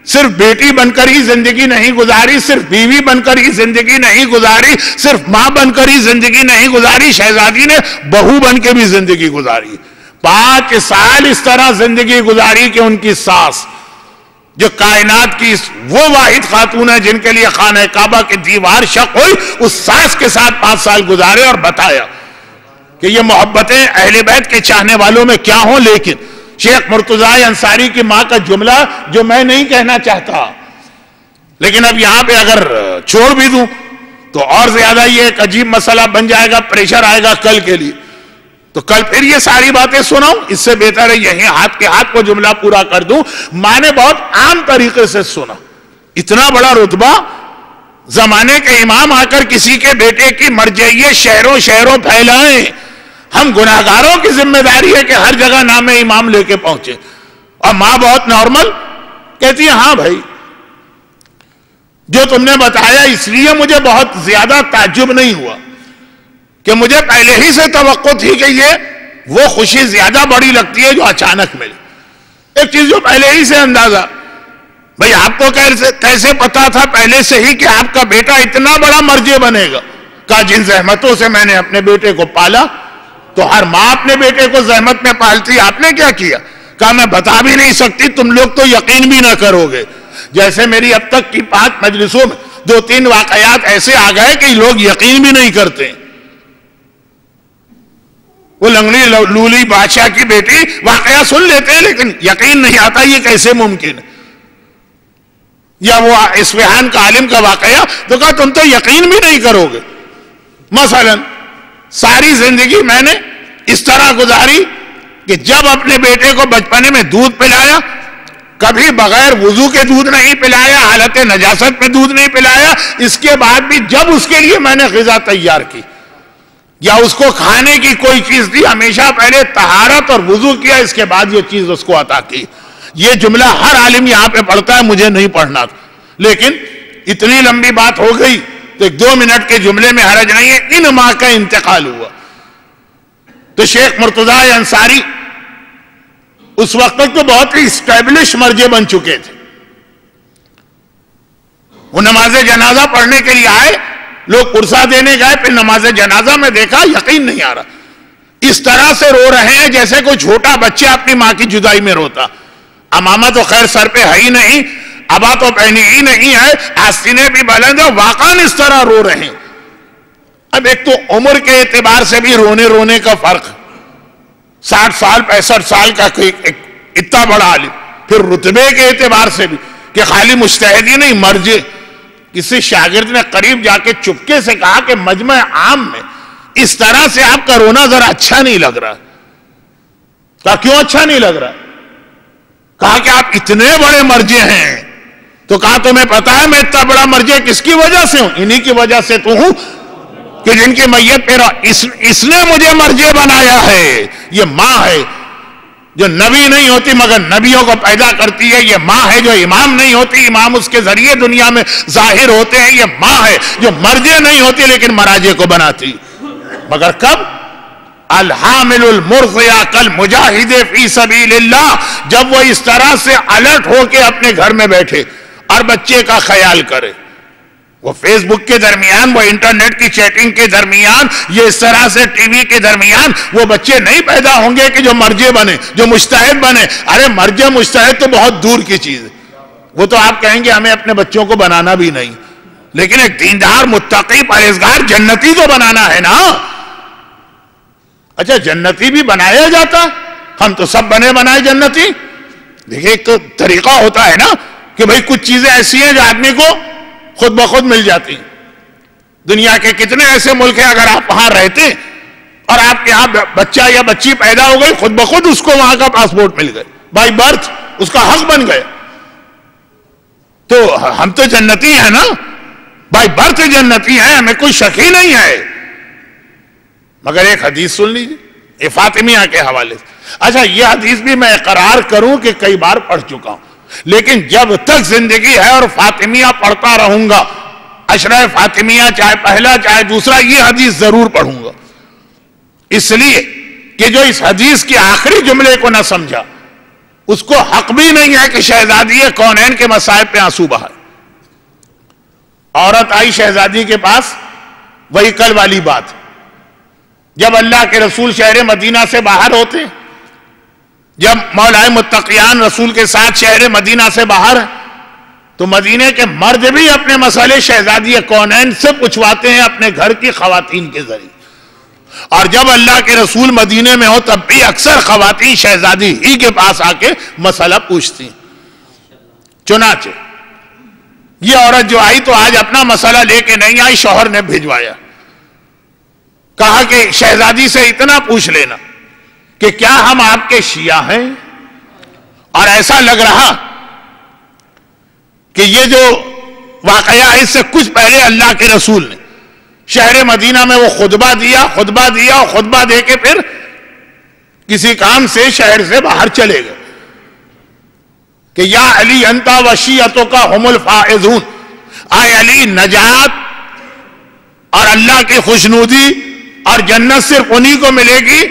صرف بیٹی بن کر ہی زندگی نہیں گزاری، صرف بیوی بن کر ہی زندگی نہیں گزاری، صرف ماں بن کر ہی زندگی نہیں گزاری، شہزادی نے بہو بن کے بھی زندگی گزاری. 5 سال اس طرح زندگی گزاری کہ ان کی ساس جو کائنات کی وہ واحد خاتون ہے جن کے لیے خانہ کعبہ کی دیوار شق ہوئی، اس ساس کے ساتھ 5 سال گزارے اور بتایا کہ یہ محبتیں اہل بیت کے چاہنے والوں میں کیا ہوں. لیکن شیخ مرتضی انصاری کی ماں کا جملہ جو میں نہیں کہنا چاہتا، لیکن اب یہاں پہ اگر چھوڑ بھی دوں تو اور زیادہ یہ ایک عجیب مسئلہ بن جائے گا، پریشر آئے گا کل کے لیے. تو کل پھر یہ ساری باتیں سناؤں، اس سے بہتر ہے یہیں ہاتھ کے ہاتھ کو جملہ پورا کر دوں. ماں نے بہت عام طریقے سے سنا. اتنا بڑا رتبہ، زمانے کے امام آ کر کسی کے بیٹے کی مرجعیت شہروں شہروں پھیلائیں. ہم گناہگاروں کی ذمہ داری ہے کہ ہر جگہ نام امام لے کے پہنچے. اور ماں بہت نارمل کہتی ہے ہاں بھائی جو تم نے بتایا اس لیے مجھے بہت زیادہ تعجب نہیں ہوا کہ مجھے پہلے ہی سے توقع تھی کہ یہ وہ خوشی زیادہ بڑی لگتی ہے جو اچانک ملی. ایک چیز جو پہلے ہی سے اندازہ، بھئی آپ کو کیسے پتا تھا پہلے سے ہی کہ آپ کا بیٹا اتنا بڑا مرجع بنے گا؟ کہا جن زحمتوں سے میں نے اپنے بیٹے کو پالا. تو ہر ماں اپنے بیٹے کو زحمت میں پالتی، آپ نے کیا کیا؟ کہا میں بتا بھی نہیں سکتی، تم لوگ تو یقین بھی نہ کرو گے. جیسے میری اب تک کی 5 مجلسوں میں 2-3 واقعات ایسے آ گئے کہ لوگ یقین بھی نہیں کرتے. وہ لنگڑی لولی بادشاہ کی بیٹی واقعہ سن لیتے ہیں لیکن یقین نہیں آتا یہ کیسے ممکن ہے. یا وہ اصفہان کا عالم کا واقعہ، تو کہا تم تو یقین بھی نہیں کرو گے. مثلا ساری زندگی میں نے اس طرح گزاری کہ جب اپنے بیٹے کو بچپنے میں دودھ پلایا، کبھی بغیر وضو کے دودھ نہیں پلایا، حالت نجاست میں دودھ نہیں پلایا. اس کے بعد بھی جب اس کے لیے میں نے غذا تیار کی یا اس کو کھانے کی کوئی چیز دی، ہمیشہ پہلے طہارت اور وضو کیا، اس کے بعد یہ چیز اس کو عطا کی. یہ جملہ ہر عالم یہاں پہ پڑھتا ہے، مجھے نہیں پڑھنا تھا. لیکن اتنی لمبی بات ہو گئی تو 2 منٹ کے جملے میں حرج نہیں ہے. ان ماں کا انتقال ہوا تو شیخ مرتضی انصاری اس وقت تک تو بہت ہی اسٹیبلش مرجع بن چکے تھے. وہ نماز جنازہ پڑھنے کے لیے آئے، لوگ قرصہ دینے گئے، پھر نماز جنازہ میں دیکھا یقین نہیں آ رہا. اس طرح سے رو رہے ہیں جیسے کوئی چھوٹا بچہ اپنی ماں کی جدائی میں روتا. امامہ تو خیر سر پہ ہے ہی نہیں، ابا تو پہنی ہی نہیں ہے، آستینے بھی بلند ہے، واقعاً اس طرح رو رہے ہیں. اب ایک تو عمر کے اعتبار سے بھی رونے کا فرق، 60 سال 65 سال کا اتنا بڑا عالم، پھر رتبے کے اعتبار سے بھی کہ خالی مجتہد ہی نہیں مرجع. کسی شاگرد نے قریب جا کے چپکے سے کہا کہ مجمع عام میں اس طرح سے آپ کا رونا ذرا اچھا نہیں لگ رہا. کہا کیوں اچھا نہیں لگ رہا؟ کہا کہ آپ اتنے بڑے مرجع ہیں. تو کہا تمہیں پتا ہے میں اتنا بڑا مرجع کس کی وجہ سے ہوں؟ انہی کی وجہ سے تو ہوں کہ جن کی میت پہ اس نے مجھے مرجع بنایا ہے. یہ ماں ہے جو نبی نہیں ہوتی مگر نبیوں کو پیدا کرتی ہے. یہ ماں ہے جو امام نہیں ہوتی، امام اس کے ذریعے دنیا میں ظاہر ہوتے ہیں. یہ ماں ہے جو مرجع نہیں ہوتی لیکن مراجع کو بناتی. مگر کب؟ الحامل المرضع کالمجاہد فی سبیل اللہ، جب وہ اس طرح سے الرٹ ہو کے اپنے گھر میں بیٹھے اور بچے کا خیال کرے. وہ فیس بک کے درمیان، وہ انٹرنیٹ کی چیٹنگ کے درمیان، یہ اس طرح سے ٹی وی کے درمیان وہ بچے نہیں پیدا ہوں گے کہ جو مرجع بنے، جو مجتہد بنے. ارے مرجع مجتہد تو بہت دور کی چیز ہے، وہ تو آپ کہیں گے ہمیں اپنے بچوں کو بنانا بھی نہیں، لیکن ایک دیندار متقی پرہیزگار جنتی تو بنانا ہے نا. اچھا جنتی بھی بنایا جاتا، ہم تو سب بنے بنائے جنتی. دیکھیں ایک تو طریقہ ہوتا ہے نا کہ بھئی کچھ چیزیں ایسی ہیں جو آدمی کو خود بخود مل جاتی. دنیا کے کتنے ایسے ملک ہیں اگر آپ وہاں رہتے اور آپ کے یہاں بچہ یا بچی پیدا ہو گئی، خود بخود اس کو وہاں کا پاسپورٹ مل گئے، بائی برتھ اس کا حق بن گئے. تو ہم تو جنتی ہیں نا، بائی برتھ جنتی ہیں، ہمیں کوئی شک ہی نہیں ہے. مگر ایک حدیث سن لیجیے یہ فاطمیہ کے حوالے سے. اچھا یہ حدیث بھی میں اقرار کروں کہ کئی بار پڑھ چکا ہوں، لیکن جب تک زندگی ہے اور فاطمیہ پڑھتا رہوں گا، عشرہ فاطمیہ چاہے پہلا چاہے دوسرا، یہ حدیث ضرور پڑھوں گا. اس لیے کہ جو اس حدیث کے آخری جملے کو نہ سمجھا اس کو حق بھی نہیں ہے کہ شہزادی کونین کے مصائب پہ آنسو بہائے. عورت آئی شہزادی کے پاس، وہی کل والی بات. جب اللہ کے رسول شہر مدینہ سے باہر ہوتے، جب مولائے متقیان رسول کے ساتھ شہر مدینہ سے باہر ہیں، تو مدینے کے مرد بھی اپنے مسئلے شہزادی کونین سے پوچھواتے ہیں اپنے گھر کی خواتین کے ذریعے. اور جب اللہ کے رسول مدینے میں ہو تب بھی اکثر خواتین شہزادی ہی کے پاس آ کے مسئلہ پوچھتی ہیں. چنانچہ یہ عورت جو آئی تو آج اپنا مسئلہ لے کے نہیں آئی، شوہر نے بھیجوایا، کہا کہ شہزادی سے اتنا پوچھ لینا کہ کیا ہم آپ کے شیعہ ہیں. اور ایسا لگ رہا کہ یہ جو واقعہ ہے اس سے کچھ پہلے اللہ کے رسول نے شہر مدینہ میں وہ خطبہ دیا اور خطبہ دے کے پھر کسی کام سے شہر سے باہر چلے گئے کہ یا علی انتا وشیعتوں کا ہم الفائزون، آئے علی نجات اور اللہ کی خوشنودی اور جنت صرف انہی کو ملے گی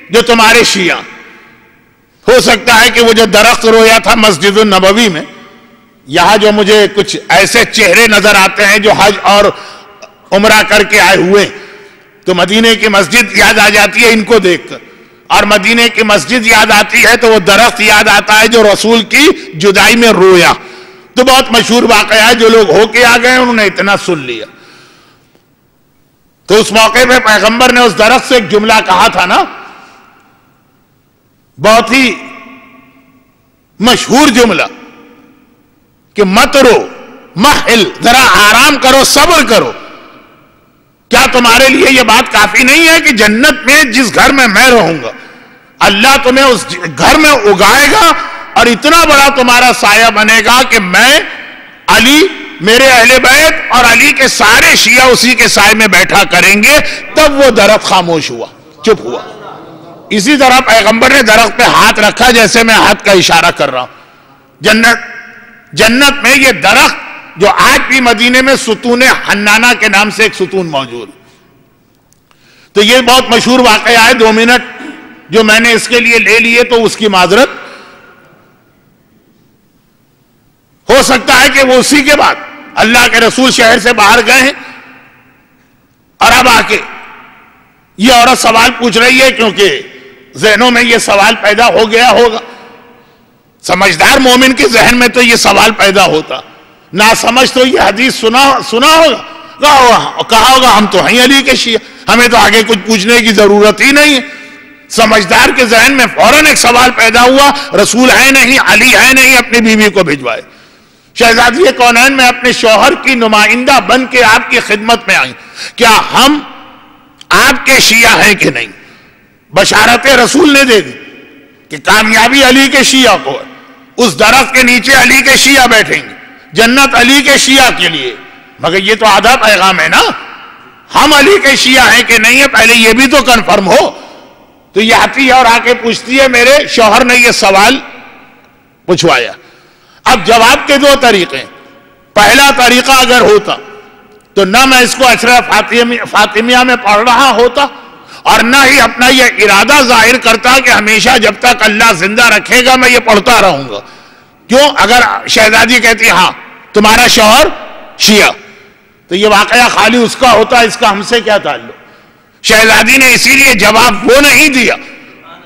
جو تمہارے شیعہ. ہو سکتا ہے کہ وہ جو درخت رویا تھا مسجد النبوی میں، یہاں جو مجھے کچھ ایسے چہرے نظر آتے ہیں جو حج اور عمرہ کر کے آئے ہوئے، تو مدینے کی مسجد یاد آ جاتی ہے ان کو دیکھ کر، اور مدینے کی مسجد یاد آتی ہے تو وہ درخت یاد آتا ہے جو رسول کی جدائی میں رویا. تو بہت مشہور واقعہ ہے، جو لوگ ہو کے آ گئے انہوں نے اتنا سن لیا. تو اس موقع پہ پیغمبر نے اس درخت سے ایک جملہ کہا تھا نا، بہت ہی مشہور جملہ کہ مت رو محل، ذرا آرام کرو، صبر کرو. کیا تمہارے لیے یہ بات کافی نہیں ہے کہ جنت میں جس گھر میں میں رہوں گا اللہ تمہیں اس گھر میں اگائے گا اور اتنا بڑا تمہارا سایہ بنے گا کہ میں، علی، میرے اہل بیت اور علی کے سارے شیعہ اسی کے سائے میں بیٹھا کریں گے. تب وہ درخت خاموش ہوا، چپ ہوا. اسی طرح پیغمبر نے درخت پہ ہاتھ رکھا جیسے میں ہاتھ کا اشارہ کر رہا ہوں. جنت میں یہ درخت جو آج بھی مدینے میں ستون حنانہ کے نام سے ایک ستون موجود ہے. تو یہ بہت مشہور واقعہ ہے، 2 منٹ جو میں نے اس کے لیے لے لیے تو اس کی معذرت. ہو سکتا ہے کہ وہ اسی کے بعد اللہ کے رسول شہر سے باہر گئے ہیں اور اب آ کے یہ عورت سوال پوچھ رہی ہے، کیونکہ ذہنوں میں یہ سوال پیدا ہو گیا ہوگا. سمجھدار مومن کے ذہن میں تو یہ سوال پیدا ہوتا، نہ سمجھ تو یہ حدیث سنا ہوگا، کہا ہوگا ہم تو ہیں علی کے شیعہ، ہمیں تو آگے کچھ پوچھنے کی ضرورت ہی نہیں ہے. سمجھدار کے ذہن میں فوراً ایک سوال پیدا ہوا، رسول ہے نہیں، علی ہے نہیں، اپنی بیوی کو بھجوائے. شہزادی کونین میں اپنے شوہر کی نمائندہ بن کے آپ کی خدمت میں آئیں، کیا ہم آپ کے شیعہ ہیں کہ نہیں؟ بشارت رسول نے دے دی کہ کامیابی علی کے شیعہ کو ہے. اس درخت کے نیچے علی کے شیعہ بیٹھیں گے، جنت علی کے شیعہ کے لیے. مگر یہ تو آدھا پیغام ہے نا، ہم علی کے شیعہ ہیں کہ نہیں ہے پہلے یہ بھی تو کنفرم ہو. تو یہ آتی ہے اور آ کے پوچھتی ہے میرے شوہر نے یہ سوال پوچھوایا. اب جواب کے 2 طریقے. پہلا طریقہ اگر ہوتا تو نہ میں اس کو عشرہ فاطمیہ میں پڑھ رہا ہوتا اور نہ ہی اپنا یہ ارادہ ظاہر کرتا کہ ہمیشہ جب تک اللہ زندہ رکھے گا میں یہ پڑھتا رہوں گا. کیوں؟ اگر شہزادی کہتی ہاں تمہارا شوہر شیعہ، تو یہ واقعہ خالی اس کا ہوتا، اس کا ہم سے کیا تعلق؟ شہزادی نے اسی لیے جواب وہ نہیں دیا،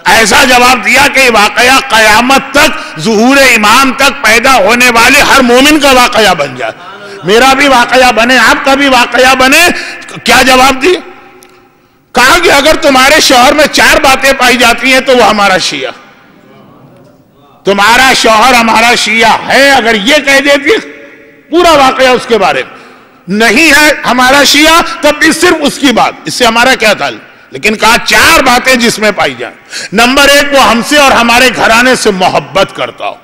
ایسا جواب دیا کہ یہ واقعہ قیامت تک، ظہور امام تک پیدا ہونے والے ہر مومن کا واقعہ بن جائے، میرا بھی واقعہ بنے، آپ کا بھی واقعہ بنے۔ کیا جواب دی؟ کہا کہ اگر تمہارے شوہر میں 4 باتیں پائی جاتی ہیں تو وہ ہمارا شیعہ، تمہارا شوہر ہمارا شیعہ ہے، اگر یہ کہہ دیتی پورا واقعہ اس کے بارے میں، نہیں ہے ہمارا شیعہ تب بھی صرف اس کی بات، اس سے ہمارا کیا تعلق؟ لیکن کہا 4 باتیں جس میں پائی جائیں۔ نمبر 1، وہ ہم سے اور ہمارے گھرانے سے محبت کرتا ہو۔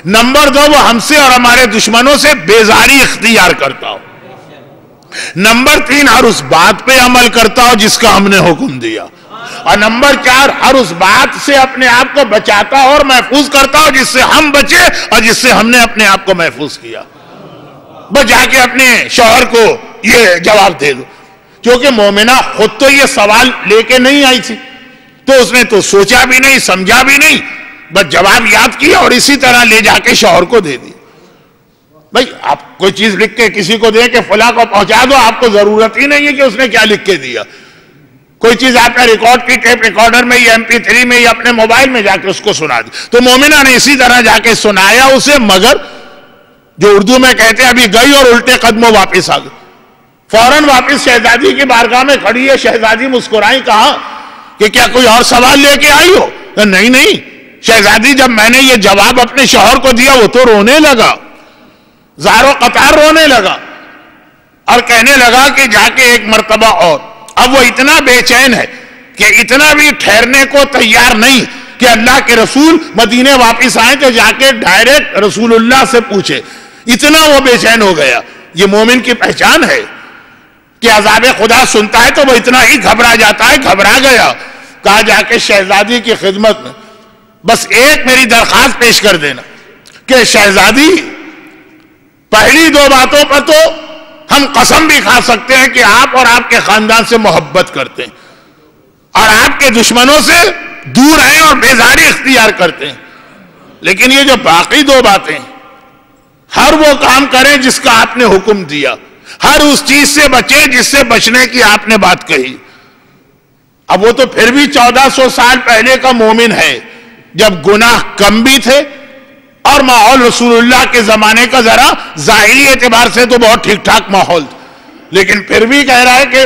نمبر 2، وہ ہم سے اور ہمارے دشمنوں سے بیزاری اختیار کرتا ہو۔ نمبر 3، ہر اس بات پہ عمل کرتا ہو جس کا ہم نے حکم دیا۔ اور نمبر 4، ہر اس بات سے اپنے آپ کو بچاتا ہو اور محفوظ کرتا ہو جس سے ہم بچے اور جس سے ہم نے اپنے آپ کو محفوظ کیا۔ بس جا کے اپنے شوہر کو یہ جواب دے دو، کیونکہ مومنہ خود تو یہ سوال لے کے نہیں آئی تھی، تو اس نے تو سوچا بھی نہیں، سمجھا بھی نہیں، بس جواب یاد کیا اور اسی طرح لے جا کے شوہر کو دے دی۔ بھائی آپ کوئی چیز لکھ کے کسی کو دیں کہ فلاں کو پہنچا دو، آپ کو ضرورت ہی نہیں ہے کہ اس نے کیا لکھ کے دیا۔ کوئی چیز آپ نے ریکارڈ کی ٹیپ ریکارڈر میں یا MP3 میں یا اپنے موبائل میں جا کے اس کو سنا دی، تو مومنہ نے اسی طرح جا کے سنایا اسے، مگر جو اردو میں کہتے ہیں ابھی گئی اور الٹے قدموں واپس آ گئی، فوراً واپس شہزادی کی بارگاہ میں کھڑی ہے۔ شہزادی مسکرائی، کہا کہ کیا کوئی اور سوال لے کے آئی ہو؟ نہیں شہزادی، جب میں نے یہ جواب اپنے شوہر کو دیا وہ تو رونے لگا، زارو قطار رونے لگا، اور کہنے لگا کہ جا کے ایک مرتبہ اور۔ اب وہ اتنا بے چین ہے کہ اتنا بھی ٹھہرنے کو تیار نہیں کہ اللہ کے رسول مدینے واپس آئیں تو جا کے ڈائریکٹ رسول اللہ سے پوچھے، اتنا وہ بے چین ہو گیا۔ یہ مومن کی پہچان ہے کہ عذاب خدا سنتا ہے تو وہ اتنا ہی گھبرا جاتا ہے، گھبرا گیا۔ کہا جا کے شہزادی کی خدمت میں بس ایک میری درخواست پیش کر دینا کہ شہزادی، پہلی 2 باتوں پر تو ہم قسم بھی کھا سکتے ہیں کہ آپ اور آپ کے خاندان سے محبت کرتے ہیں اور آپ کے دشمنوں سے دور ہیں اور بیزاری اختیار کرتے ہیں، لیکن یہ جو باقی 2 باتیں، ہر وہ کام کریں جس کا آپ نے حکم دیا، ہر اس چیز سے بچیں جس سے بچنے کی آپ نے بات کہی۔ اب وہ تو پھر بھی 1400 سال پہلے کا مومن ہے، جب گناہ کم بھی تھے اور ماحول رسول اللہ کے زمانے کا ذرا ظاہری اعتبار سے تو بہت ٹھیک ٹھاک ماحول تھا، لیکن پھر بھی کہہ رہا ہے کہ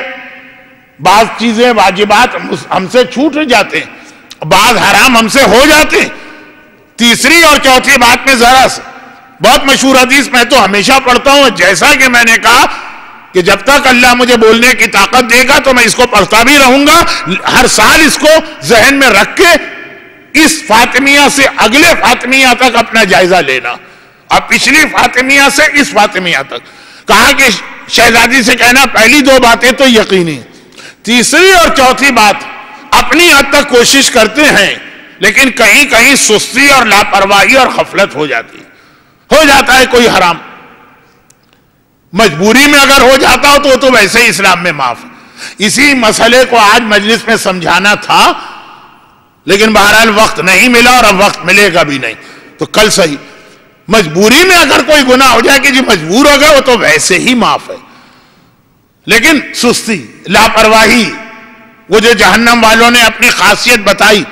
بعض چیزیں واجبات ہم سے چھوٹ جاتے ہیں، بعض حرام ہم سے ہو جاتے ہیں۔ تیسری اور چوتھی بات میں ذرا سے بہت مشہور حدیث میں تو ہمیشہ پڑھتا ہوں، جیسا کہ میں نے کہا کہ جب تک اللہ مجھے بولنے کی طاقت دے گا تو میں اس کو پڑھتا بھی رہوں گا، ہر سال اس کو ذہن میں رکھ کے اس فاطمیہ سے اگلے فاطمیہ تک اپنا جائزہ لینا، اور پچھلی فاطمیہ سے اس فاطمیہ تک۔ کہا کہ شہزادی سے کہنا پہلی 2 باتیں تو یقینی، تیسری اور چوتھی بات اپنی حد تک کوشش کرتے ہیں، لیکن کہیں کہیں سستی اور لاپرواہی اور غفلت ہو جاتی، ہو جاتا ہے کوئی حرام، مجبوری میں اگر ہو جاتا ہو تو وہ تو ویسے ہی اسلام میں معاف ہے۔ اسی مسئلے کو آج مجلس میں سمجھانا تھا، لیکن بہرحال وقت نہیں ملا اور اب وقت ملے گا بھی نہیں، تو کل صحیح۔ مجبوری میں اگر کوئی گناہ ہو جائے کہ جی مجبور ہو گئے، وہ تو ویسے ہی معاف ہے، لیکن سستی، لاپرواہی، وہ جو جہنم والوں نے اپنی خاصیت بتائی،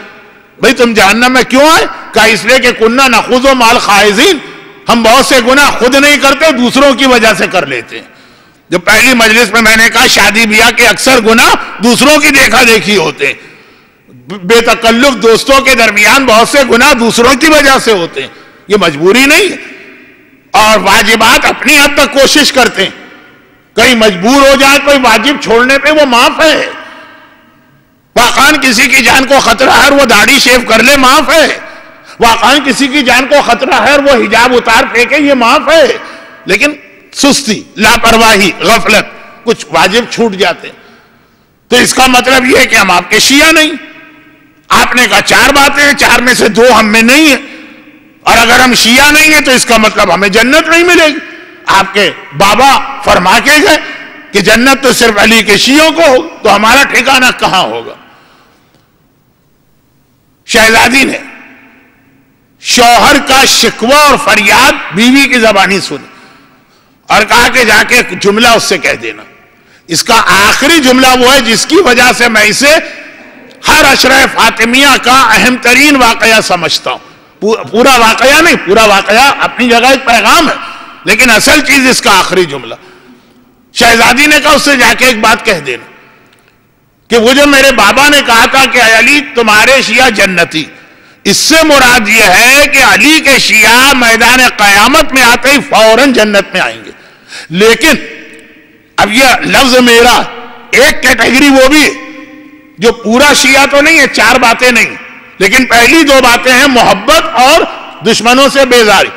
بھئی تم جہنم میں کیوں آئے؟ کہا اس لیے کہ کننا نخوض مع الخائضین، ہم بہت سے گناہ خود نہیں کرتے، دوسروں کی وجہ سے کر لیتے ہیں۔ جو پہلی مجلس میں میں نے کہا شادی بیاہ کے اکثر گناہ دوسروں کی دیکھا دیکھی ہوتے ہیں، بے تکلف دوستوں کے درمیان بہت سے گناہ دوسروں کی وجہ سے ہوتے ہیں، یہ مجبوری نہیں ہے۔ اور واجبات اپنی حد تک کوشش کرتے ہیں، کہیں مجبور ہو جائے کوئی واجب چھوڑنے پہ وہ معاف ہے، واقعاً کسی کی جان کو خطرہ ہے وہ داڑھی شیو کر لے، معاف ہے، واقعاً کسی کی جان کو خطرہ ہے وہ حجاب اتار پھینکے، یہ معاف ہے، لیکن سستی، لاپرواہی، غفلت، کچھ واجب چھوٹ جاتے ہیں۔ تو اس کا مطلب یہ ہے کہ ہم آپ کے شیعہ نہیں، آپ نے کہا 4 باتیں ہیں، 4 میں سے 2 ہم میں نہیں ہیں، اور اگر ہم شیعہ نہیں ہیں تو اس کا مطلب ہمیں جنت نہیں ملے گی۔ آپ کے بابا فرما کے گئے کہ جنت تو صرف علی کے شیعوں کو ہو، تو ہمارا ٹھکانہ کہاں ہوگا؟ شہزادی نے شوہر کا شکوہ اور فریاد بیوی کی زبانی سنی، اور کہا کہ جا کے جملہ اس سے کہہ دینا. اس کا آخری جملہ وہ ہے جس کی وجہ سے میں اسے ہر عشرہ فاطمیہ کا اہم ترین واقعہ سمجھتا ہوں. پورا واقعہ نہیں، پورا واقعہ اپنی جگہ ایک پیغام ہے، لیکن اصل چیز اس کا آخری جملہ. شہزادی نے کہا اس سے جا کے ایک بات کہہ دینا کہ وہ جو میرے بابا نے کہا تھا کہ اے علی تمہارے شیعہ جنتی، اس سے مراد یہ ہے کہ علی کے شیعہ میدان قیامت میں آتے ہی فوراً جنت میں آئیں گے. لیکن اب یہ لفظ میرا ایک کیٹیگری وہ بھی جو پورا شیعہ تو نہیں ہے، 4 باتیں نہیں، لیکن پہلی 2 باتیں ہیں محبت اور دشمنوں سے بیزاری.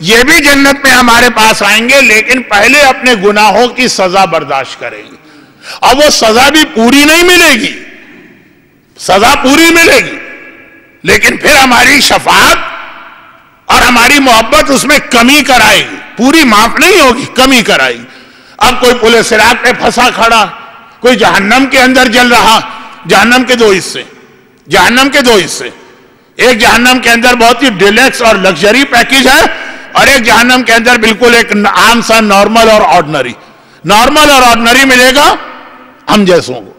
یہ بھی جنت میں ہمارے پاس آئیں گے، لیکن پہلے اپنے گناہوں کی سزا برداشت کریں گے. اور وہ سزا بھی پوری نہیں ملے گی، سزا پوری ملے گی، لیکن پھر ہماری شفاعت اور ہماری محبت اس میں کمی کرائے گی. پوری معاف نہیں ہوگی، کمی کرائے گی. اب کوئی پولیس صراط پہ پھنسا کھڑا، کوئی جہنم کے اندر جل رہا. جہنم کے 2 حصے، جہنم کے 2 حصے. ایک جہنم کے اندر بہت ہی ڈیلیکس اور لگژری پیکیج ہے، اور ایک جہنم کے اندر بالکل ایک عام سا نارمل اور آرڈنری. نارمل اور آرڈنری ملے گا ہم جیسوں کو.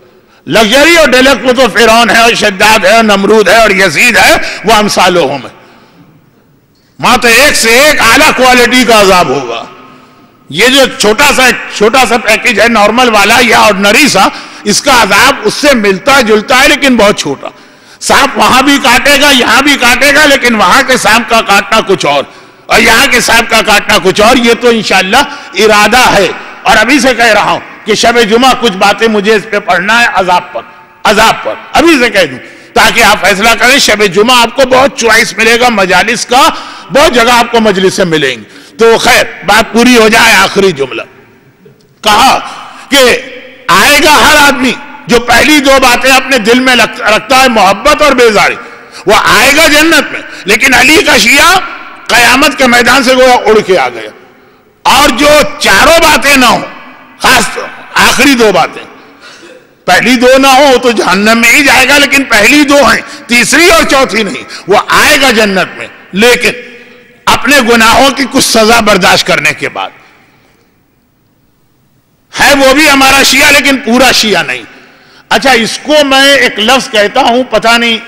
لگژری اور ڈیلیکس وہ تو فرعون ہے اور شداد ہے اور نمرود ہے اور یزید ہے، وہ امثالوں میں. وہاں تو ایک سے ایک اعلیٰ کوالٹی کا عذاب ہوگا. یہ جو چھوٹا سا پیکیج ہے نارمل والا یا آرڈنری سا، اس کا عذاب اس سے ملتا جلتا ہے لیکن بہت چھوٹا. سانپ وہاں بھی کاٹے گا، یہاں بھی کاٹے گا، لیکن وہاں کے سانپ کا کاٹنا کچھ اور یہاں کے سانپ کا کاٹنا کچھ اور. یہ تو انشاءاللہ ارادہ ہے. اور ابھی سے کہہ رہا ہوں کہ شب جمعہ کچھ باتیں مجھے اس پہ پڑھنا ہے عذاب پر ابھی سے کہہ دوں تاکہ آپ فیصلہ کریں. شب جمعہ آپ کو بہت چوائس ملے گا مجالس کا، بہت جگہ آپ کو مجلس سے ملیں گے. تو خیر بات پوری ہو جائے. آخری جملہ کہا کہ آئے گا ہر آدمی جو پہلی 2 باتیں اپنے دل میں رکھتا ہے، محبت اور بیزاری، وہ آئے گا جنت میں. لیکن علی کا شیعہ قیامت کے میدان سے گویا اڑ کے آ گیا. اور جو 4 باتیں نہ ہوں، خاص آخری 2 باتیں، پہلی 2 نہ ہو تو جہنم میں ہی جائے گا، لیکن پہلی 2 ہیں، تیسری اور چوتھی نہیں. وہ آئے گا جنت میں، لیکن اپنے گناہوں کی کچھ سزا برداشت کرنے کے بعد. ہے وہ بھی ہمارا شیعہ لیکن پورا شیعہ نہیں. اچھا اس کو میں ایک لفظ کہتا ہوں، پتہ نہیں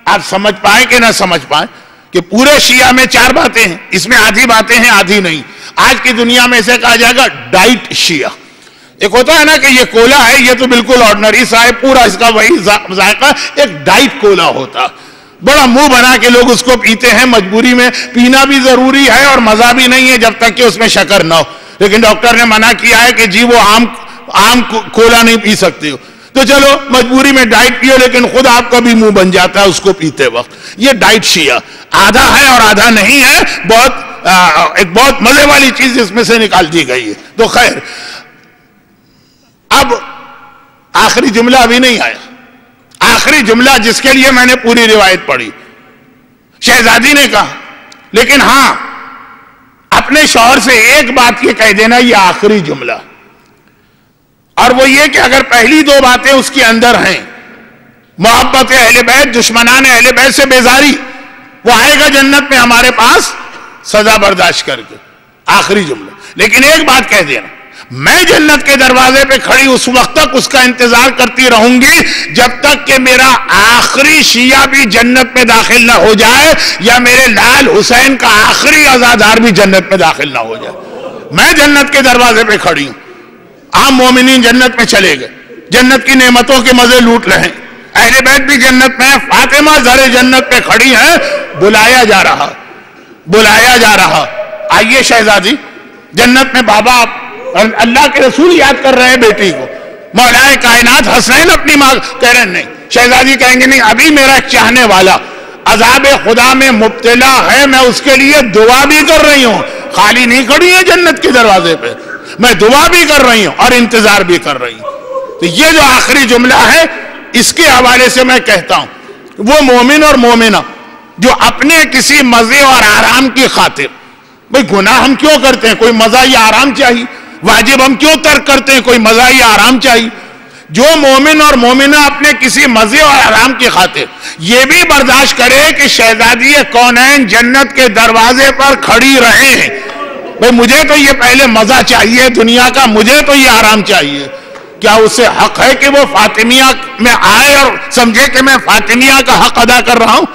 آپ سمجھ پائیں کہ نہ سمجھ پائیں، کہ پورے شیعہ میں 4 باتیں ہیں، اس میں آدھی باتیں ہیں آدھی نہیں. آج کی دنیا میں اسے کہا جائے گا ڈائٹ شیعہ. ایک ہوتا ہے نا کہ یہ کولا ہے، یہ تو بالکل آرڈنری سا ہے، پورا اس کا وہی ذائقہ. ایک ڈائٹ کولا ہوتا، بڑا منہ بنا کے لوگ اس کو پیتے ہیں مجبوری میں. پینا بھی ضروری ہے اور مزہ بھی نہیں ہے جب تک کہ اس میں شکر نہ ہو. لیکن ڈاکٹر نے منع کیا ہے کہ جی وہ عام کولا نہیں پی سکتے ہو، تو چلو مجبوری میں ڈائٹ پیو، لیکن خود آپ کا بھی منہ بن جاتا ہے اس کو پیتے وقت. یہ ڈائٹ شیعہ آدھا ہے اور آدھا نہیں ہے. ایک بہت مزے والی چیز اس میں سے نکال دی گئی ہے. تو خیر اب آخری جملہ ابھی نہیں آیا. آخری جملہ جس کے لیے میں نے پوری روایت پڑھی، شہزادی نے کہا لیکن ہاں اپنے شوہر سے ایک بات یہ کہہ دینا، یہ آخری جملہ، اور وہ یہ کہ اگر پہلی 2 باتیں اس کے اندر ہیں، محبت اہل بیت، دشمنان اہل بیت سے بیزاری، وہ آئے گا جنت میں ہمارے پاس سزا برداشت کر کے. آخری جملہ. لیکن ایک بات کہہ دینا، میں جنت کے دروازے پہ کھڑی اس وقت تک اس کا انتظار کرتی رہوں گی جب تک کہ میرا آخری شیعہ بھی جنت میں داخل نہ ہو جائے، یا میرے لال حسین کا آخری عزادار بھی جنت میں داخل نہ ہو جائے. میں جنت کے دروازے پہ کھڑی ہوں. عام مومنین جنت میں چلے گئے، جنت کی نعمتوں کے مزے لوٹ رہے ہیں. اہل بیت بھی جنت میں ہیں. فاطمہ زر جنت پہ کھڑی ہیں. بلایا جا رہا آئیے شہزادی. جنت میں بابا اللہ کے رسول یاد کر رہے ہیں بیٹی کو. مولا کائنات حسین اپنی ماں کہہ رہے ہیں نہیں. شہزادی کہیں گے نہیں، ابھی میرا چاہنے والا عذاب خدا میں مبتلا ہے، میں اس کے لیے دعا بھی کر رہی ہوں. خالی نہیں کھڑی ہے جنت کے دروازے پہ، میں دعا بھی کر رہی ہوں اور انتظار بھی کر رہی ہوں. تو یہ جو آخری جملہ ہے اس کے حوالے سے میں کہتا ہوں، وہ مومن اور مومنہ جو اپنے کسی مزے اور آرام کی خاطر، بھئی گناہ ہم کیوں کرتے ہیں؟ کوئی مزہ یا آرام چاہیے. واجب ہم کیوں ترک کرتے ہیں؟ کوئی مزہ یا آرام چاہیے. جو مومن اور مومنہ اپنے کسی مزے اور آرام کی خاطر یہ بھی برداشت کرے کہ شہزادی کونین جنت کے دروازے پر کھڑی رہے ہیں، بھئی مجھے تو یہ پہلے مزہ چاہیے دنیا کا، مجھے تو یہ آرام چاہیے، کیا اسے حق ہے کہ وہ فاطمیہ میں آئے اور سمجھے کہ میں فاطمیہ کا حق ادا کر رہا ہوں؟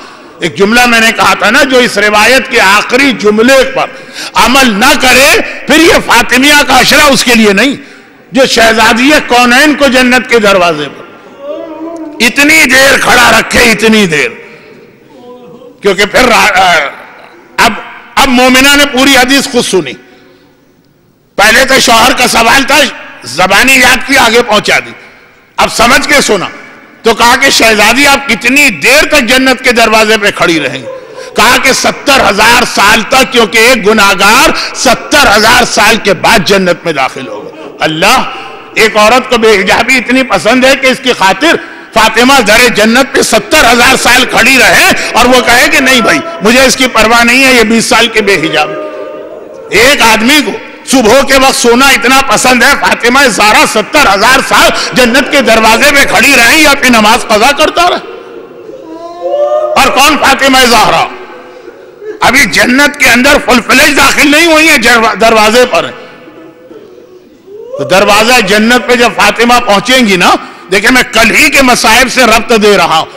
ایک جملہ میں نے کہا تھا نا، جو اس روایت کے آخری جملے پر عمل نہ کرے پھر یہ فاطمیہ کا عشرہ اس کے لیے نہیں، جو شہزادی کونین کو جنت کے دروازے پر اتنی دیر کھڑا رکھے، اتنی دیر، کیونکہ پھر اب مومنہ نے پوری حدیث خود سنی. پہلے تو شوہر کا سوال تھا، زبانی یاد کی، آگے پہنچا دی. اب سمجھ کے سنا تو کہا کہ شہزادی آپ کتنی دیر تک جنت کے دروازے پہ کھڑی رہیں گی؟ کہا کہ 70,000 سال تک، کیونکہ ایک گناہگار 70,000 سال کے بعد جنت میں داخل ہوگا. اللہ، ایک عورت کو بے حجابی اتنی پسند ہے کہ اس کی خاطر فاطمہ در جنت پہ 70,000 سال کھڑی رہے اور وہ کہے کہ نہیں بھائی مجھے اس کی پرواہ نہیں ہے، یہ 20 سال کے بے حجاب. ایک آدمی کو صبح کے وقت سونا اتنا پسند ہے، فاطمہ زہرا 70,000 سال جنت کے دروازے پہ کھڑی رہیں یا پھر نماز قضا کرتا رہے. اور کون فاطمہ زہرا؟ ابھی جنت کے اندر فل فلیج داخل نہیں ہوئی ہیں، دروازے پر. تو دروازہ جنت پہ جب فاطمہ پہنچیں گی نا، دیکھیں میں کل ہی کے مصائب سے ربط دے رہا ہوں،